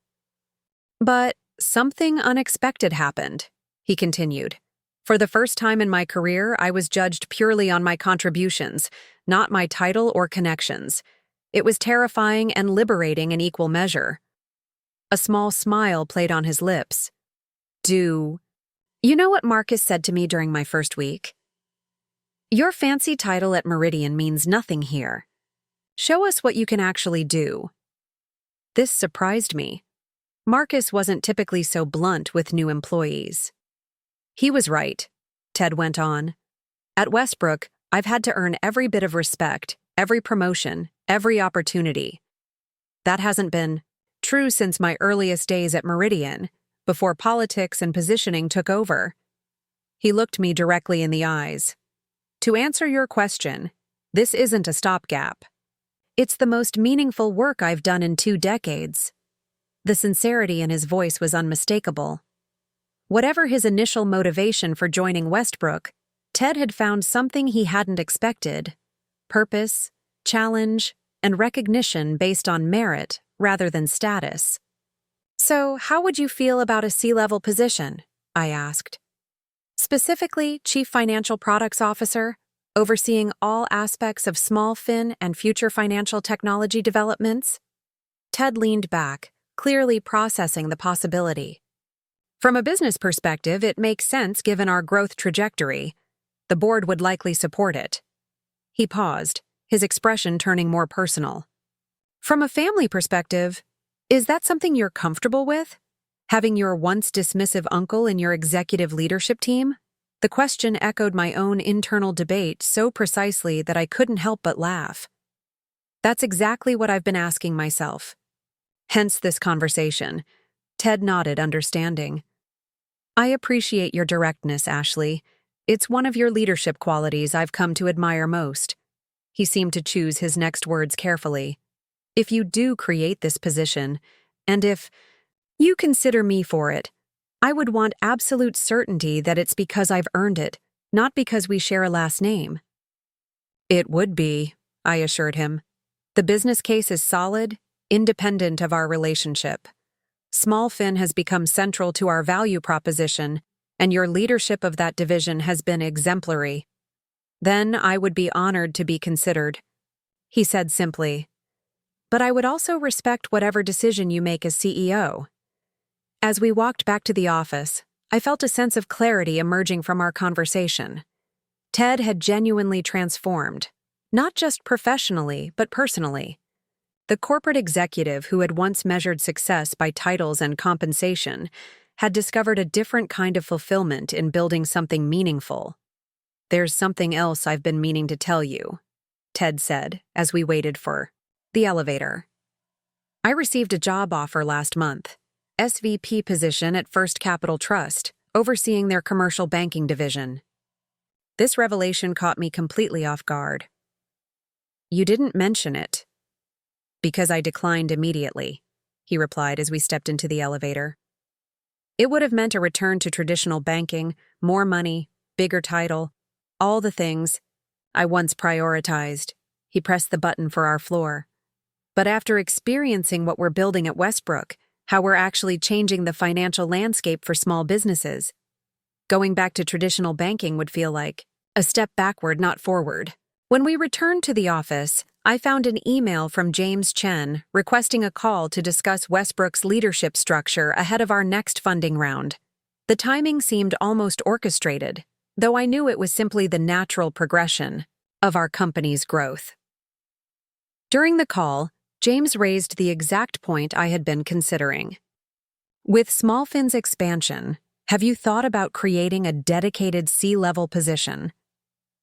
But something unexpected happened, he continued. For the first time in my career, I was judged purely on my contributions, not my title or connections. It was terrifying and liberating in equal measure. A small smile played on his lips. You know what Marcus said to me during my first week? Your fancy title at Meridian means nothing here. Show us what you can actually do. This surprised me. Marcus wasn't typically so blunt with new employees. He was right, Ted went on. At Westbrook, I've had to earn every bit of respect, every promotion, every opportunity. That hasn't been true since my earliest days at Meridian, before politics and positioning took over. He looked me directly in the eyes. To answer your question, this isn't a stopgap. It's the most meaningful work I've done in 2 decades. The sincerity in his voice was unmistakable. Whatever his initial motivation for joining Westbrook, Ted had found something he hadn't expected: purpose, challenge, and recognition based on merit rather than status. So, how would you feel about a C-level position? I asked. Specifically, Chief Financial Products Officer, overseeing all aspects of SmallFin and future financial technology developments? Ted leaned back, clearly processing the possibility. From a business perspective, it makes sense given our growth trajectory. The board would likely support it. He paused, his expression turning more personal. From a family perspective, is that something you're comfortable with? Having your once dismissive uncle in your executive leadership team? The question echoed my own internal debate so precisely that I couldn't help but laugh. That's exactly what I've been asking myself. Hence this conversation. Ted nodded, understanding. I appreciate your directness, Ashley. It's one of your leadership qualities I've come to admire most. He seemed to choose his next words carefully. If you do create this position, and if you consider me for it, I would want absolute certainty that it's because I've earned it, not because we share a last name. It would be, I assured him. The business case is solid, independent of our relationship. SmallFin has become central to our value proposition, and your leadership of that division has been exemplary. Then I would be honored to be considered. He said simply. But I would also respect whatever decision you make as CEO. As we walked back to the office, I felt a sense of clarity emerging from our conversation. Ted had genuinely transformed, not just professionally, but personally. The corporate executive who had once measured success by titles and compensation had discovered a different kind of fulfillment in building something meaningful. There's something else I've been meaning to tell you, Ted said as we waited for the elevator. I received a job offer last month, SVP position at First Capital Trust, overseeing their commercial banking division. This revelation caught me completely off guard. You didn't mention it. Because I declined immediately, he replied as we stepped into the elevator. It would have meant a return to traditional banking, more money, bigger title, all the things I once prioritized. He pressed the button for our floor. But after experiencing what we're building at Westbrook, how we're actually changing the financial landscape for small businesses, going back to traditional banking would feel like a step backward, not forward. When we returned to the office, I found an email from James Chen requesting a call to discuss Westbrook's leadership structure ahead of our next funding round. The timing seemed almost orchestrated, though I knew it was simply the natural progression of our company's growth. During the call, James raised the exact point I had been considering. With SmallFin's expansion, have you thought about creating a dedicated C-level position?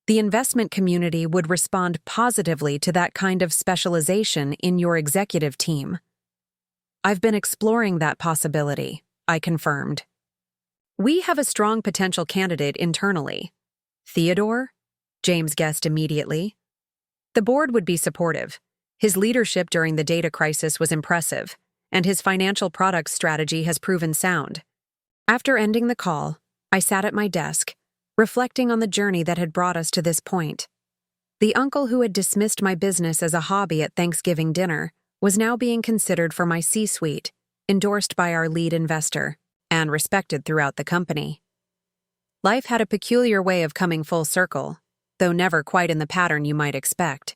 The investment community would respond positively to that kind of specialization in your executive team. I've been exploring that possibility, I confirmed. We have a strong potential candidate internally. Theodore? James guessed immediately. The board would be supportive. His leadership during the data crisis was impressive, and his financial products strategy has proven sound. After ending the call, I sat at my desk, reflecting on the journey that had brought us to this point. The uncle who had dismissed my business as a hobby at Thanksgiving dinner was now being considered for my C-suite, endorsed by our lead investor, and respected throughout the company. Life had a peculiar way of coming full circle, though never quite in the pattern you might expect.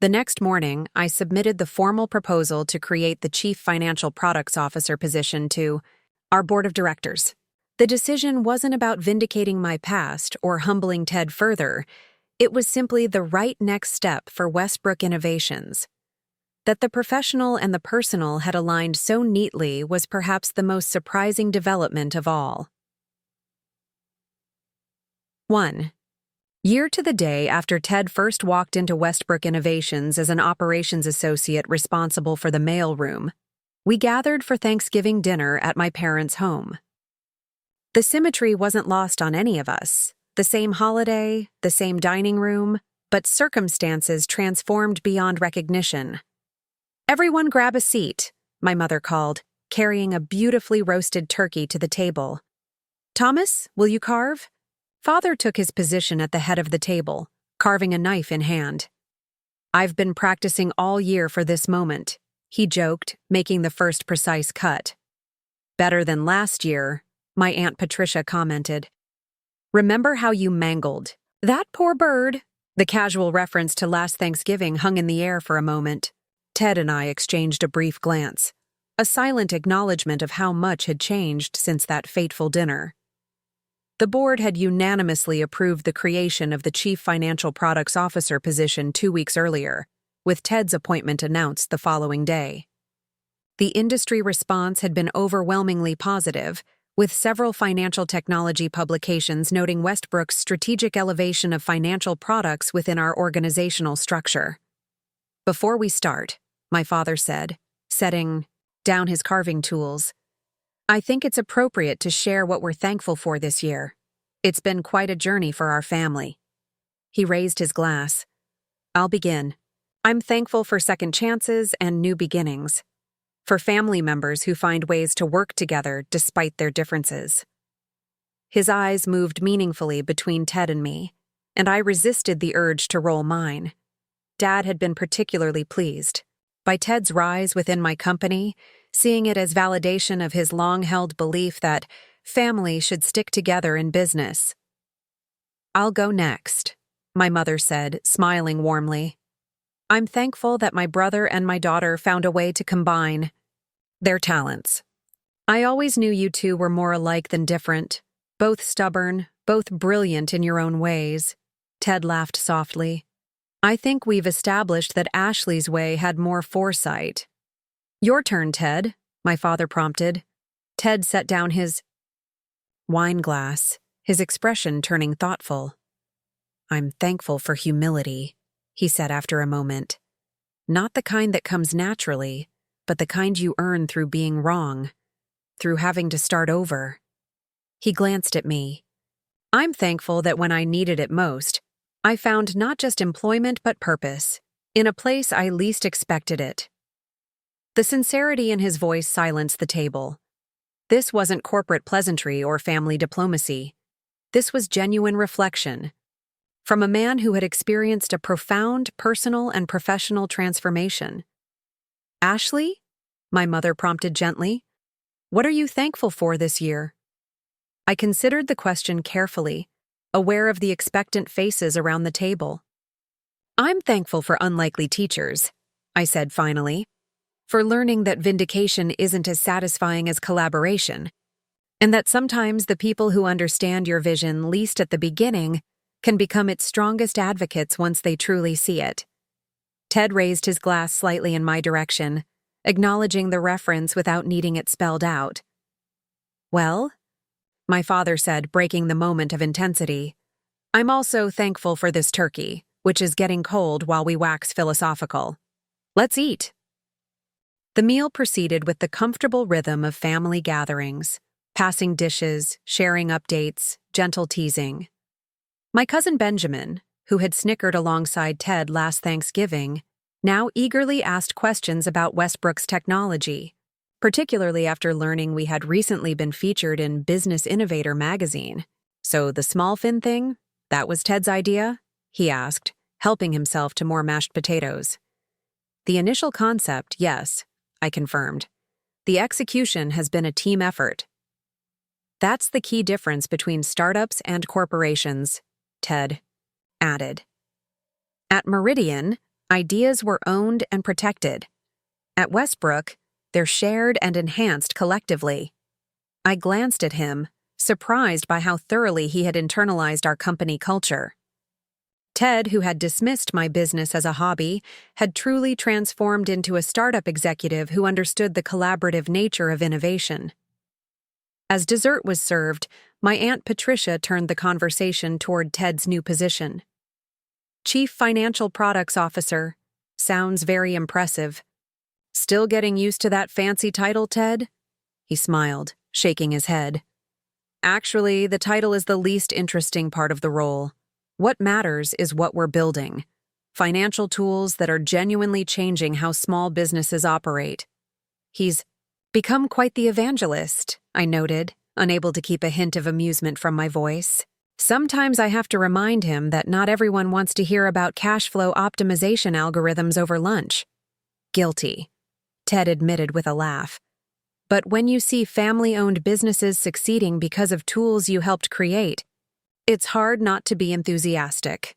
The next morning, I submitted the formal proposal to create the Chief Financial Products Officer position to our board of directors. The decision wasn't about vindicating my past or humbling Ted further. It was simply the right next step for Westbrook Innovations. That the professional and the personal had aligned so neatly was perhaps the most surprising development of all. 1. Year to the day after Ted first walked into Westbrook Innovations as an operations associate responsible for the mailroom, we gathered for Thanksgiving dinner at my parents' home. The symmetry wasn't lost on any of us. The same holiday, the same dining room, but circumstances transformed beyond recognition. "Everyone grab a seat," my mother called, carrying a beautifully roasted turkey to the table. "Thomas, will you carve?" Father took his position at the head of the table, carving a knife in hand. "I've been practicing all year for this moment," he joked, making the first precise cut. "Better than last year," my Aunt Patricia commented. "Remember how you mangled that poor bird?" The casual reference to last Thanksgiving hung in the air for a moment. Ted and I exchanged a brief glance, a silent acknowledgement of how much had changed since that fateful dinner. The board had unanimously approved the creation of the Chief Financial Products Officer position 2 weeks earlier, with Ted's appointment announced the following day. The industry response had been overwhelmingly positive, with several financial technology publications noting Westbrook's strategic elevation of financial products within our organizational structure. "Before we start," my father said, setting down his carving tools, "I think it's appropriate to share what we're thankful for this year. It's been quite a journey for our family." He raised his glass. "I'll begin. I'm thankful for second chances and new beginnings. For family members who find ways to work together despite their differences." His eyes moved meaningfully between Ted and me, and I resisted the urge to roll mine. Dad had been particularly pleased by Ted's rise within my company, seeing it as validation of his long-held belief that family should stick together in business. "I'll go next," my mother said, smiling warmly. "I'm thankful that my brother and my daughter found a way to combine their talents. I always knew you two were more alike than different, both stubborn, both brilliant in your own ways." Ted laughed softly. "I think we've established that Ashley's way had more foresight." "Your turn, Ted," my father prompted. Ted set down his wine glass, his expression turning thoughtful. "I'm thankful for humility," he said after a moment. "Not the kind that comes naturally, but the kind you earn through being wrong, through having to start over." He glanced at me. "I'm thankful that when I needed it most, I found not just employment but purpose, in a place I least expected it." The sincerity in his voice silenced the table. This wasn't corporate pleasantry or family diplomacy. This was genuine reflection. From a man who had experienced a profound personal and professional transformation. "Ashley?" my mother prompted gently. "What are you thankful for this year?" I considered the question carefully, aware of the expectant faces around the table. "I'm thankful for unlikely teachers," I said finally, "for learning that vindication isn't as satisfying as collaboration, and that sometimes the people who understand your vision least at the beginning can become its strongest advocates once they truly see it." Ted raised his glass slightly in my direction, acknowledging the reference without needing it spelled out. "Well," my father said, breaking the moment of intensity, "I'm also thankful for this turkey, which is getting cold while we wax philosophical. Let's eat." The meal proceeded with the comfortable rhythm of family gatherings, passing dishes, sharing updates, gentle teasing. My cousin Benjamin, who had snickered alongside Ted last Thanksgiving, now eagerly asked questions about Westbrook's technology, particularly after learning we had recently been featured in Business Innovator magazine. "So the small fin thing, that was Ted's idea?" he asked, helping himself to more mashed potatoes. "The initial concept, yes," I confirmed. "The execution has been a team effort." "That's the key difference between startups and corporations," Ted added. "At Meridian, ideas were owned and protected. At Westbrook, they're shared and enhanced collectively." I glanced at him, surprised by how thoroughly he had internalized our company culture. Ted, who had dismissed my business as a hobby, had truly transformed into a startup executive who understood the collaborative nature of innovation. As dessert was served, my Aunt Patricia turned the conversation toward Ted's new position. "Chief Financial Products Officer. Sounds very impressive. Still getting used to that fancy title, Ted?" He smiled, shaking his head. "Actually, the title is the least interesting part of the role. What matters is what we're building. Financial tools that are genuinely changing how small businesses operate." He's become quite the evangelist, I noted, unable to keep a hint of amusement from my voice. Sometimes I have to remind him that not everyone wants to hear about cash flow optimization algorithms over lunch. "Guilty," Ted admitted with a laugh. "But when you see family-owned businesses succeeding because of tools you helped create, it's hard not to be enthusiastic."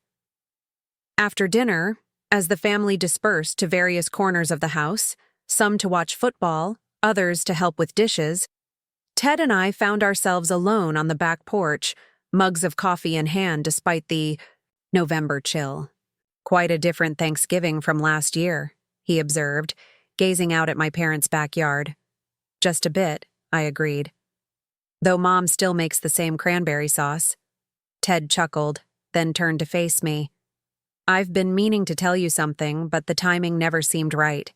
After dinner, as the family dispersed to various corners of the house, some to watch football, others to help with dishes, Ted and I found ourselves alone on the back porch, mugs of coffee in hand despite the November chill. "Quite a different Thanksgiving from last year," he observed, gazing out at my parents' backyard. "Just a bit," I agreed. "Though Mom still makes the same cranberry sauce." Ted chuckled, then turned to face me. "I've been meaning to tell you something, but the timing never seemed right."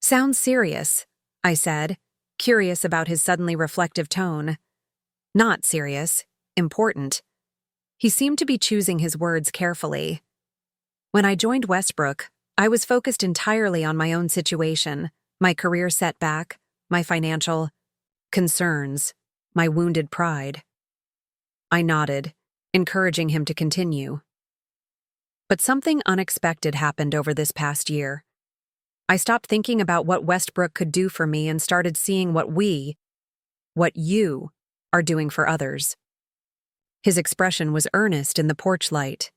"Sounds serious," I said, curious about his suddenly reflective tone. "Not serious. Important." He seemed to be choosing his words carefully. When I joined Westbrook, I was focused entirely on my own situation, my career setback, my financial concerns, my wounded pride. I nodded, encouraging him to continue. But something unexpected happened over this past year. I stopped thinking about what Westbrook could do for me and started seeing what you, are doing for others. His expression was earnest in the porch light.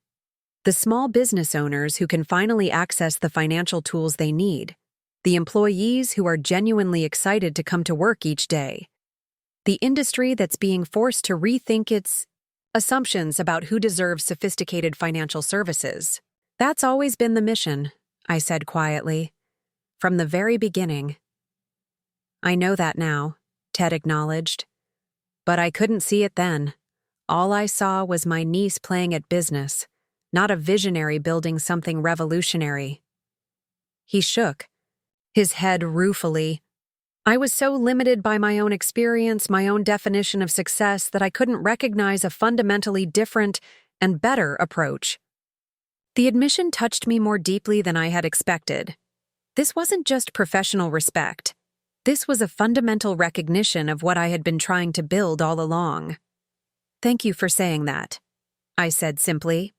The small business owners who can finally access the financial tools they need. The employees who are genuinely excited to come to work each day. The industry that's being forced to rethink its assumptions about who deserves sophisticated financial services. That's always been the mission, I said quietly. From the very beginning. "I know that now," Ted acknowledged. "But I couldn't see it then. All I saw was my niece playing at business, not a visionary building something revolutionary." He shook, his head ruefully. "I was so limited by my own experience, my own definition of success, that I couldn't recognize a fundamentally different and better approach." The admission touched me more deeply than I had expected. This wasn't just professional respect. This was a fundamental recognition of what I had been trying to build all along. "Thank you for saying that," I said simply.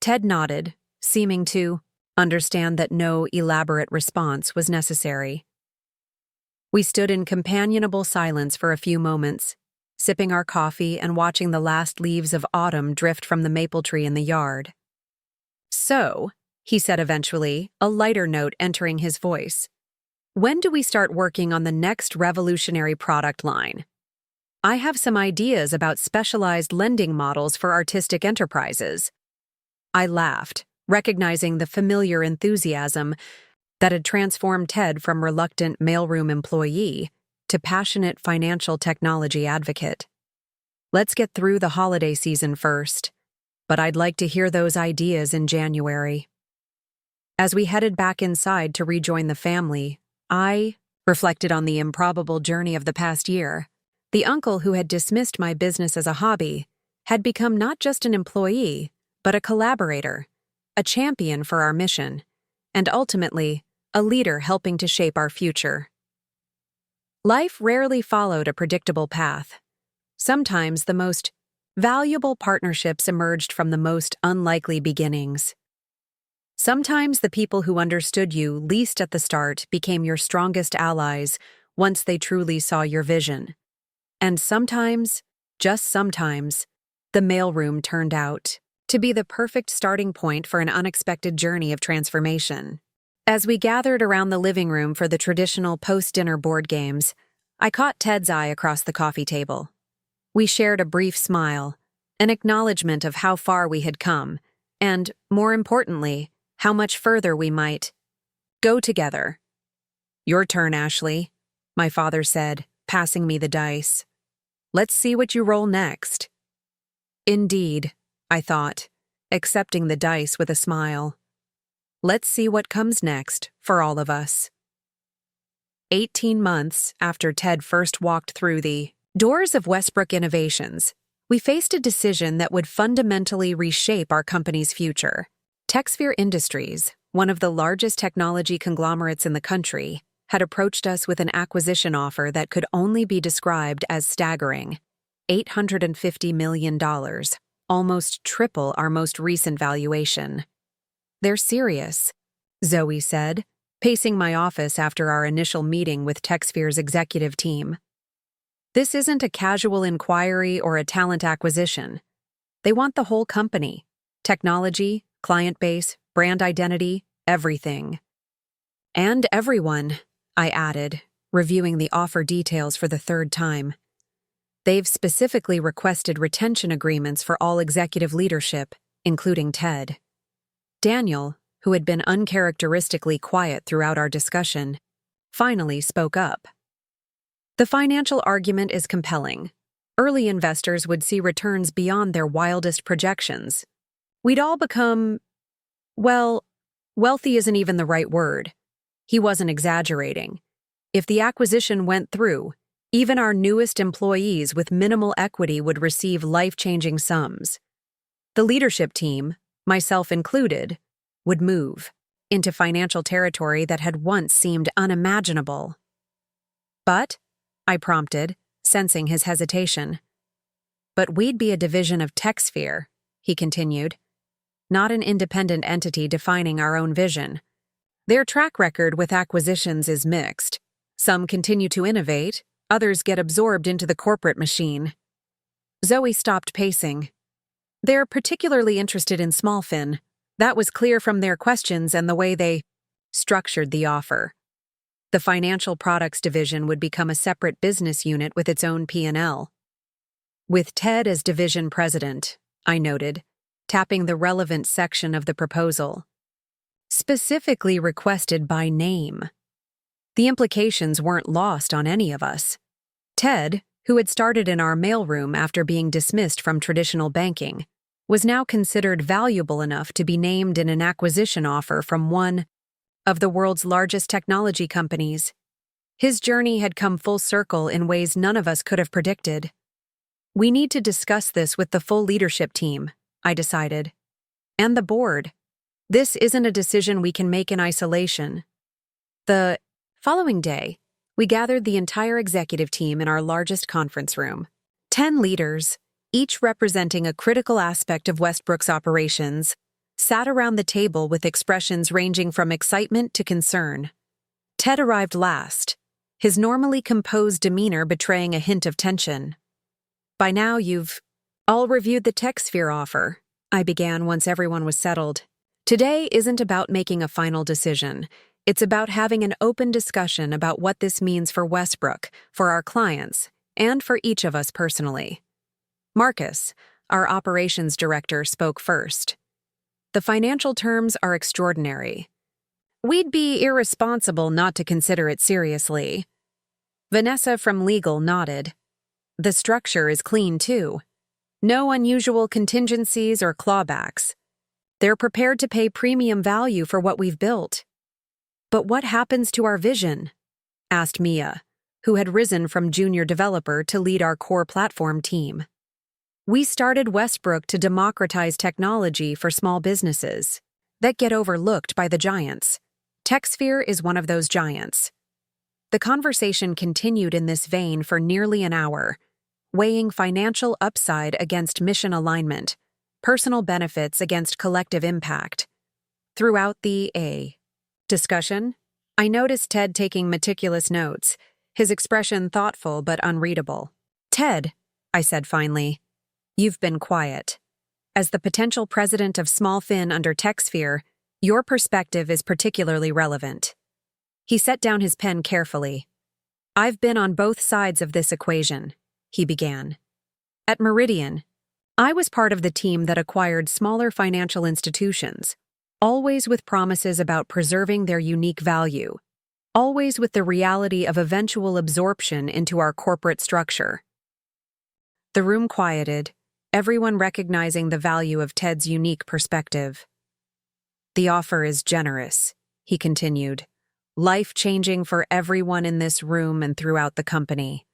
Ted nodded, seeming to understand that no elaborate response was necessary. We stood in companionable silence for a few moments, sipping our coffee and watching the last leaves of autumn drift from the maple tree in the yard. "So," he said eventually, a lighter note entering his voice, "when do we start working on the next revolutionary product line? I have some ideas about specialized lending models for artistic enterprises." I laughed, recognizing the familiar enthusiasm that had transformed Ted from reluctant mailroom employee to passionate financial technology advocate. "Let's get through the holiday season first, but I'd like to hear those ideas in January." As we headed back inside to rejoin the family, I reflected on the improbable journey of the past year. The uncle who had dismissed my business as a hobby had become not just an employee, but a collaborator, a champion for our mission, and ultimately, a leader helping to shape our future. Life rarely followed a predictable path. Sometimes the most valuable partnerships emerged from the most unlikely beginnings. Sometimes the people who understood you least at the start became your strongest allies once they truly saw your vision. And sometimes, just sometimes, the mailroom turned out to be the perfect starting point for an unexpected journey of transformation. As we gathered around the living room for the traditional post-dinner board games, I caught Ted's eye across the coffee table. We shared a brief smile, an acknowledgement of how far we had come, and, more importantly, how much further we might go together. "Your turn, Ashley," my father said, passing me the dice. "Let's see what you roll next." Indeed, I thought, accepting the dice with a smile. Let's see what comes next for all of us. 18 months after Ted first walked through the doors of Westbrook Innovations, we faced a decision that would fundamentally reshape our company's future. TechSphere Industries, one of the largest technology conglomerates in the country, had approached us with an acquisition offer that could only be described as staggering: $850 million, almost triple our most recent valuation. "They're serious," Zoe said, pacing my office after our initial meeting with TechSphere's executive team. "This isn't a casual inquiry or a talent acquisition. They want the whole company: technology, client base, brand identity, everything." "And everyone," I added, reviewing the offer details for the third time. "They've specifically requested retention agreements for all executive leadership, including Ted." Daniel, who had been uncharacteristically quiet throughout our discussion, finally spoke up. "The financial argument is compelling. Early investors would see returns beyond their wildest projections. We'd all become, well, wealthy isn't even the right word." He wasn't exaggerating. "If the acquisition went through, even our newest employees with minimal equity would receive life-changing sums. The leadership team, myself included, would move into financial territory that had once seemed unimaginable." "But," I prompted, sensing his hesitation. "But we'd be a division of TechSphere," he continued, "not an independent entity defining our own vision. Their track record with acquisitions is mixed. Some continue to innovate, others get absorbed into the corporate machine." Zoe stopped pacing. "They're particularly interested in Smallfin. That was clear from their questions and the way they structured the offer. The financial products division would become a separate business unit with its own P&L. With Ted as division president," I noted, tapping the relevant section of the proposal. "Specifically requested by name." The implications weren't lost on any of us. Ted, who had started in our mailroom after being dismissed from traditional banking, was now considered valuable enough to be named in an acquisition offer from one of the world's largest technology companies. His journey had come full circle in ways none of us could have predicted. "We need to discuss this with the full leadership team," I decided. "And the board. This isn't a decision we can make in isolation." The following day, we gathered the entire executive team in our largest conference room. 10 leaders, each representing a critical aspect of Westbrook's operations, sat around the table with expressions ranging from excitement to concern. Ted arrived last, his normally composed demeanor betraying a hint of tension. "By now you've all reviewed the TechSphere offer," I began once everyone was settled. "Today isn't about making a final decision. It's about having an open discussion about what this means for Westbrook, for our clients, and for each of us personally." Marcus, our operations director, spoke first. "The financial terms are extraordinary. We'd be irresponsible not to consider it seriously." Vanessa from legal nodded. "The structure is clean, too. No unusual contingencies or clawbacks. They're prepared to pay premium value for what we've built." "But what happens to our vision?" asked Mia, who had risen from junior developer to lead our core platform team. We started Westbrook to democratize technology for small businesses that get overlooked by the giants. TechSphere is one of those giants. The conversation continued in this vein for nearly an hour, weighing financial upside against mission alignment, personal benefits against collective impact. Throughout the discussion, I noticed Ted taking meticulous notes, his expression thoughtful but unreadable. "Ted," I said finally, "you've been quiet. As the potential president of Smallfin under TechSphere, your perspective is particularly relevant." He set down his pen carefully. "I've been on both sides of this equation," he began. "At Meridian, I was part of the team that acquired smaller financial institutions, always with promises about preserving their unique value, always with the reality of eventual absorption into our corporate structure." The room quieted, everyone recognizing the value of Ted's unique perspective. "The offer is generous," he continued, "life-changing for everyone in this room and throughout the company.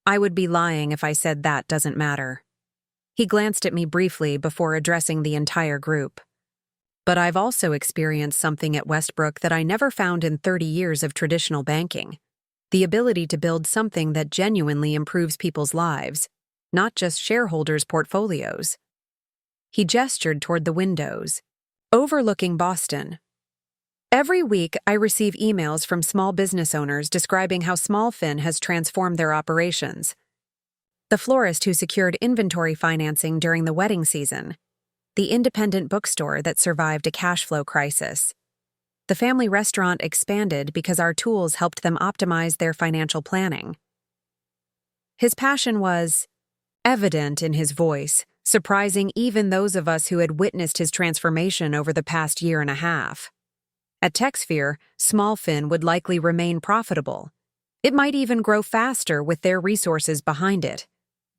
I would be lying if I said that doesn't matter." He glanced at me briefly before addressing the entire group. "But I've also experienced something at Westbrook that I never found in 30 years of traditional banking. The ability to build something that genuinely improves people's lives, not just shareholders' portfolios." He gestured toward the windows, overlooking Boston. "Every week, I receive emails from small business owners describing how Smallfin has transformed their operations. The florist who secured inventory financing during the wedding season, the independent bookstore that survived a cash flow crisis. The family restaurant expanded because our tools helped them optimize their financial planning." His passion was evident in his voice, surprising even those of us who had witnessed his transformation over the past year and a half. At TechSphere, Smallfin would likely remain profitable. It might even grow faster with their resources behind it.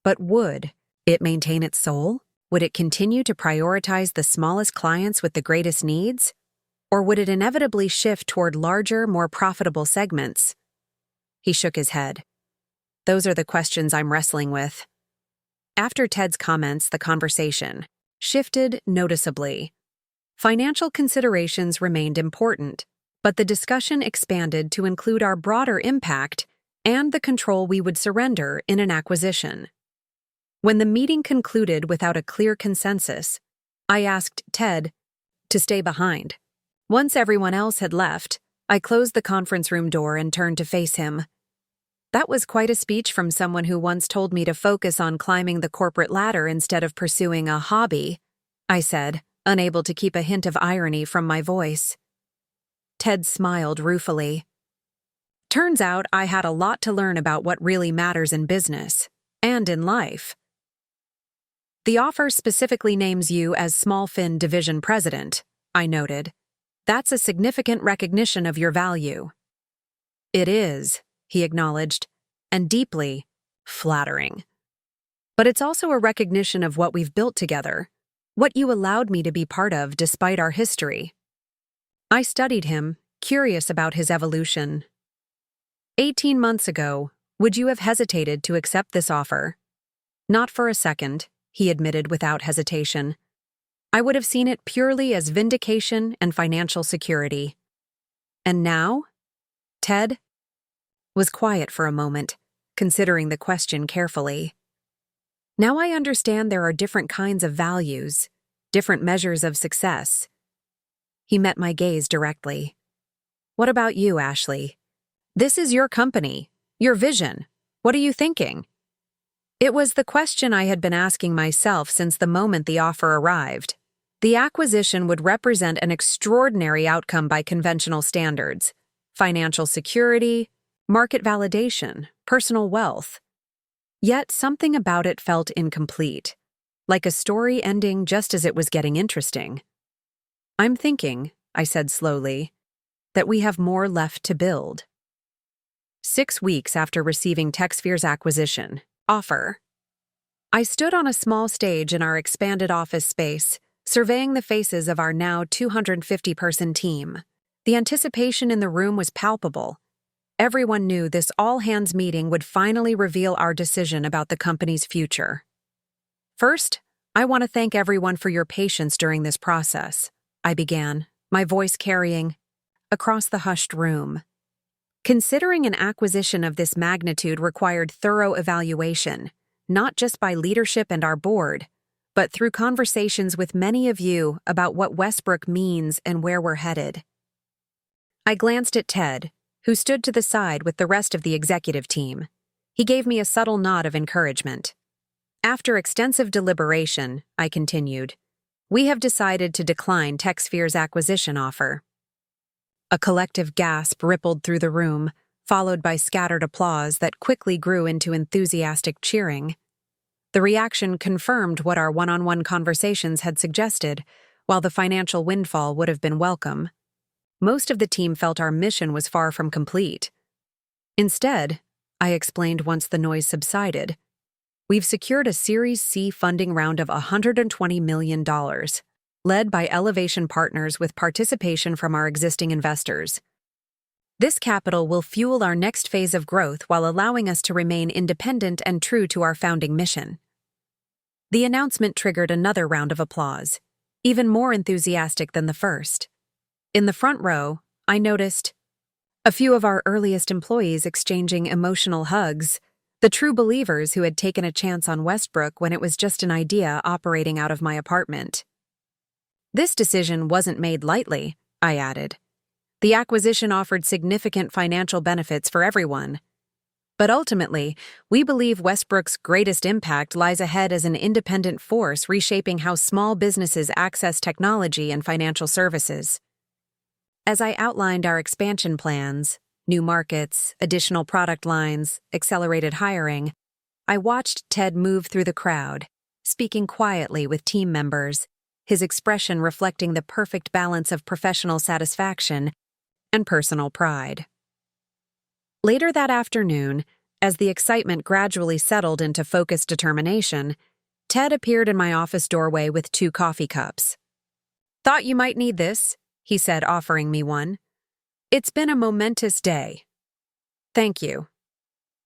But would it maintain its soul? Would it continue to prioritize the smallest clients with the greatest needs? Or would it inevitably shift toward larger, more profitable segments? He shook his head. "Those are the questions I'm wrestling with." After Ted's comments, the conversation shifted noticeably. Financial considerations remained important, but the discussion expanded to include our broader impact and the control we would surrender in an acquisition. When the meeting concluded without a clear consensus, I asked Ted to stay behind. Once everyone else had left, I closed the conference room door and turned to face him. "That was quite a speech from someone who once told me to focus on climbing the corporate ladder instead of pursuing a hobby," I said, unable to keep a hint of irony from my voice. Ted smiled ruefully. "Turns out I had a lot to learn about what really matters in business and in life." "The offer specifically names you as Smallfin Division President," I noted. "That's a significant recognition of your value." "It is," he acknowledged, "and deeply flattering. But it's also a recognition of what we've built together, what you allowed me to be part of despite our history." I studied him, curious about his evolution. 18 months ago, would you have hesitated to accept this offer?" "Not for a second," he admitted without hesitation. "I would have seen it purely as vindication and financial security." "And now?" Ted was quiet for a moment, considering the question carefully. "Now I understand there are different kinds of values, different measures of success." He met my gaze directly. "What about you, Ashley? This is your company, your vision. What are you thinking?" It was the question I had been asking myself since the moment the offer arrived. The acquisition would represent an extraordinary outcome by conventional standards: financial security, market validation, personal wealth. Yet something about it felt incomplete, like a story ending just as it was getting interesting. "I'm thinking," I said slowly, "that we have more left to build." 6 weeks after receiving TechSphere's acquisition offer, I stood on a small stage in our expanded office space, surveying the faces of our now 250-person team. The anticipation in the room was palpable. Everyone knew this all-hands meeting would finally reveal our decision about the company's future. First, I want to thank everyone for your patience during this process, I began, my voice carrying across the hushed room. Considering an acquisition of this magnitude required thorough evaluation, not just by leadership and our board, but through conversations with many of you about what Westbrook means and where we're headed. I glanced at Ted, who stood to the side with the rest of the executive team. He gave me a subtle nod of encouragement. After extensive deliberation, I continued, we have decided to decline TechSphere's acquisition offer. A collective gasp rippled through the room, followed by scattered applause that quickly grew into enthusiastic cheering. The reaction confirmed what our one-on-one conversations had suggested, while the financial windfall would have been welcome. Most of the team felt our mission was far from complete. Instead, I explained once the noise subsided, we've secured a Series C funding round of $120 million, led by Elevation Partners with participation from our existing investors. This capital will fuel our next phase of growth while allowing us to remain independent and true to our founding mission. The announcement triggered another round of applause, even more enthusiastic than the first. In the front row, I noticed a few of our earliest employees exchanging emotional hugs, the true believers who had taken a chance on Westbrook when it was just an idea operating out of my apartment. This decision wasn't made lightly, I added. The acquisition offered significant financial benefits for everyone. But ultimately, we believe Westbrook's greatest impact lies ahead as an independent force reshaping how small businesses access technology and financial services. As I outlined our expansion plans, new markets, additional product lines, accelerated hiring, I watched Ted move through the crowd, speaking quietly with team members, his expression reflecting the perfect balance of professional satisfaction and personal pride. Later that afternoon, as the excitement gradually settled into focused determination, Ted appeared in my office doorway with 2 coffee cups. "Thought you might need this," he said, offering me one. "It's been a momentous day." "Thank you."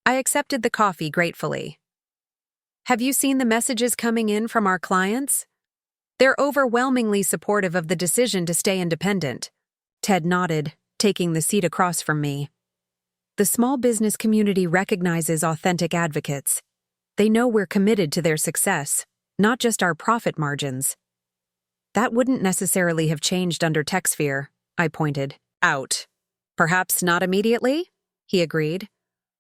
I accepted the coffee gratefully. "Have you seen the messages coming in from our clients? They're overwhelmingly supportive of the decision to stay independent." Ted nodded, taking the seat across from me. The small business community recognizes authentic advocates. They know we're committed to their success, not just our profit margins. That wouldn't necessarily have changed under TechSphere, I pointed out. "Perhaps not immediately," he agreed.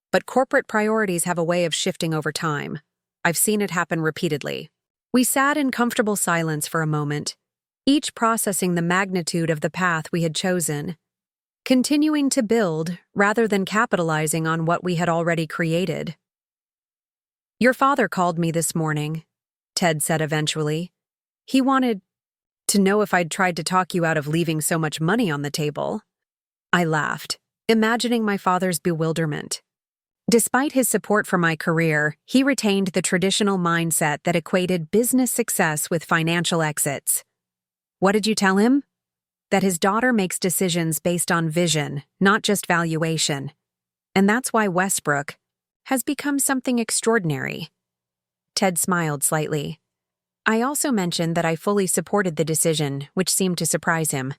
"But corporate priorities have a way of shifting over time. I've seen it happen repeatedly." We sat in comfortable silence for a moment, each processing the magnitude of the path we had chosen, continuing to build rather than capitalizing on what we had already created. "Your father called me this morning," Ted said eventually. "He wanted to know if I'd tried to talk you out of leaving so much money on the table." I laughed, imagining my father's bewilderment. Despite his support for my career, he retained the traditional mindset that equated business success with financial exits. "What did you tell him?" "That his daughter makes decisions based on vision, not just valuation. And that's why Westbrook has become something extraordinary." Ted smiled slightly. I also mentioned that I fully supported the decision, which seemed to surprise him.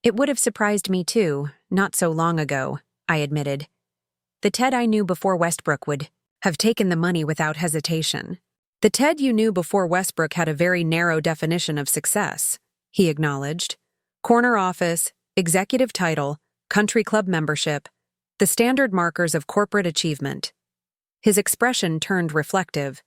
"It would have surprised me too, not so long ago," I admitted. "The Ted I knew before Westbrook would have taken the money without hesitation." "The Ted you knew before Westbrook had a very narrow definition of success," he acknowledged. "Corner office, executive title, country club membership, the standard markers of corporate achievement." His expression turned reflective.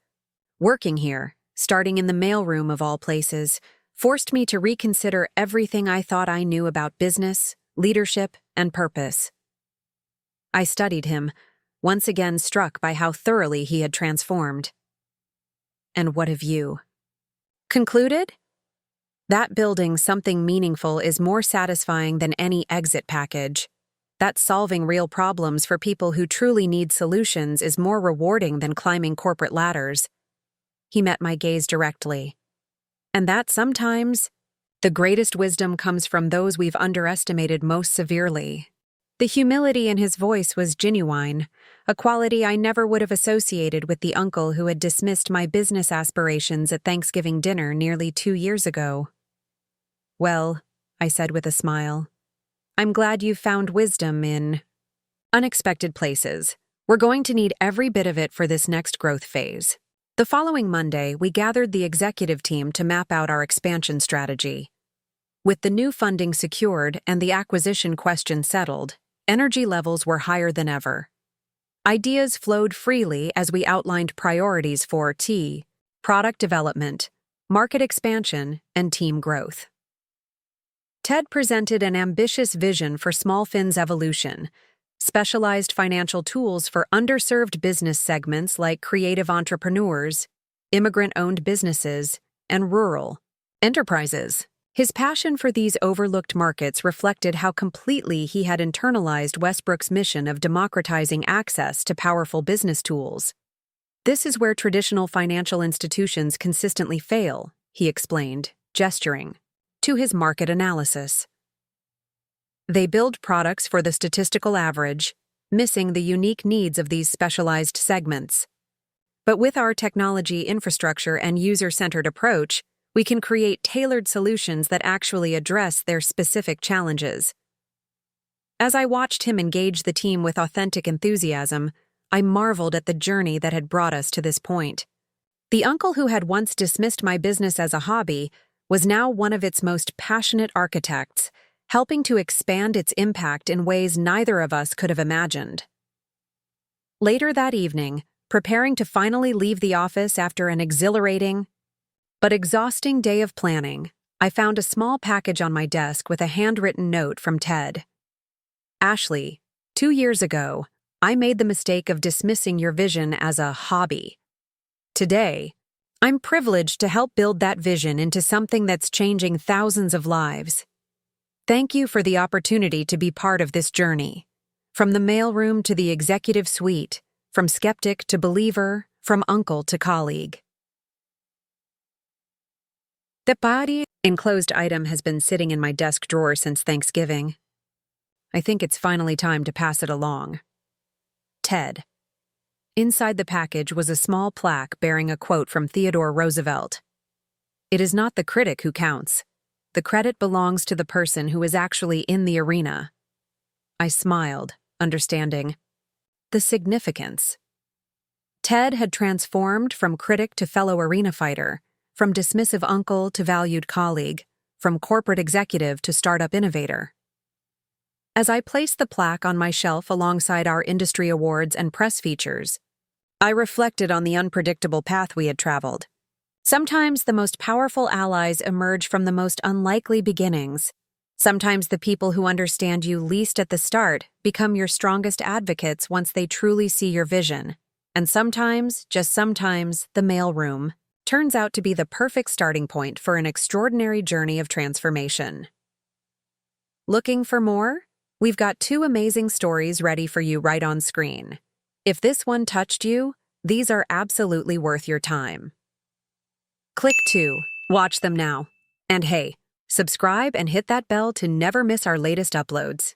"Working here, starting in the mailroom of all places, forced me to reconsider everything I thought I knew about business, leadership, and purpose." I studied him, once again struck by how thoroughly he had transformed. "And what have you concluded?" "That building something meaningful is more satisfying than any exit package. That solving real problems for people who truly need solutions is more rewarding than climbing corporate ladders." He met my gaze directly. "And that sometimes, the greatest wisdom comes from those we've underestimated most severely." The humility in his voice was genuine, a quality I never would have associated with the uncle who had dismissed my business aspirations at Thanksgiving dinner nearly 2 years ago. "Well," I said with a smile, "I'm glad you found wisdom in unexpected places. We're going to need every bit of it for this next growth phase." The following Monday, we gathered the executive team to map out our expansion strategy. With the new funding secured and the acquisition question settled, energy levels were higher than ever. Ideas flowed freely as we outlined priorities for product development, market expansion, and team growth. Ted presented an ambitious vision for SmallFin's evolution, specialized financial tools for underserved business segments like creative entrepreneurs, immigrant-owned businesses, and rural enterprises. His passion for these overlooked markets reflected how completely he had internalized Westbrook's mission of democratizing access to powerful business tools. "This is where traditional financial institutions consistently fail," he explained, gesturing to his market analysis. "They build products for the statistical average, missing the unique needs of these specialized segments. But with our technology infrastructure and user-centered approach, we can create tailored solutions that actually address their specific challenges." As I watched him engage the team with authentic enthusiasm, I marveled at the journey that had brought us to this point. The uncle who had once dismissed my business as a hobby was now one of its most passionate architects, helping to expand its impact in ways neither of us could have imagined. Later that evening, preparing to finally leave the office after an exhilarating but exhausting day of planning, I found a small package on my desk with a handwritten note from Ted. "Ashley, 2 years ago, I made the mistake of dismissing your vision as a hobby. Today, I'm privileged to help build that vision into something that's changing thousands of lives. Thank you for the opportunity to be part of this journey. From the mailroom to the executive suite, from skeptic to believer, from uncle to colleague." The body enclosed item has been sitting in my desk drawer since Thanksgiving. I think it's finally time to pass it along. Ted. Inside the package was a small plaque bearing a quote from Theodore Roosevelt. "It is not the critic who counts. The credit belongs to the person who is actually in the arena." I smiled, understanding the significance. Ted had transformed from critic to fellow arena fighter, from dismissive uncle to valued colleague, from corporate executive to startup innovator. As I placed the plaque on my shelf alongside our industry awards and press features, I reflected on the unpredictable path we had traveled. Sometimes the most powerful allies emerge from the most unlikely beginnings. Sometimes the people who understand you least at the start become your strongest advocates once they truly see your vision. And sometimes, just sometimes, the mailroom turns out to be the perfect starting point for an extraordinary journey of transformation. Looking for more? We've got 2 amazing stories ready for you right on screen. If this one touched you, these are absolutely worth your time. Click to watch them now. And hey, subscribe and hit that bell to never miss our latest uploads.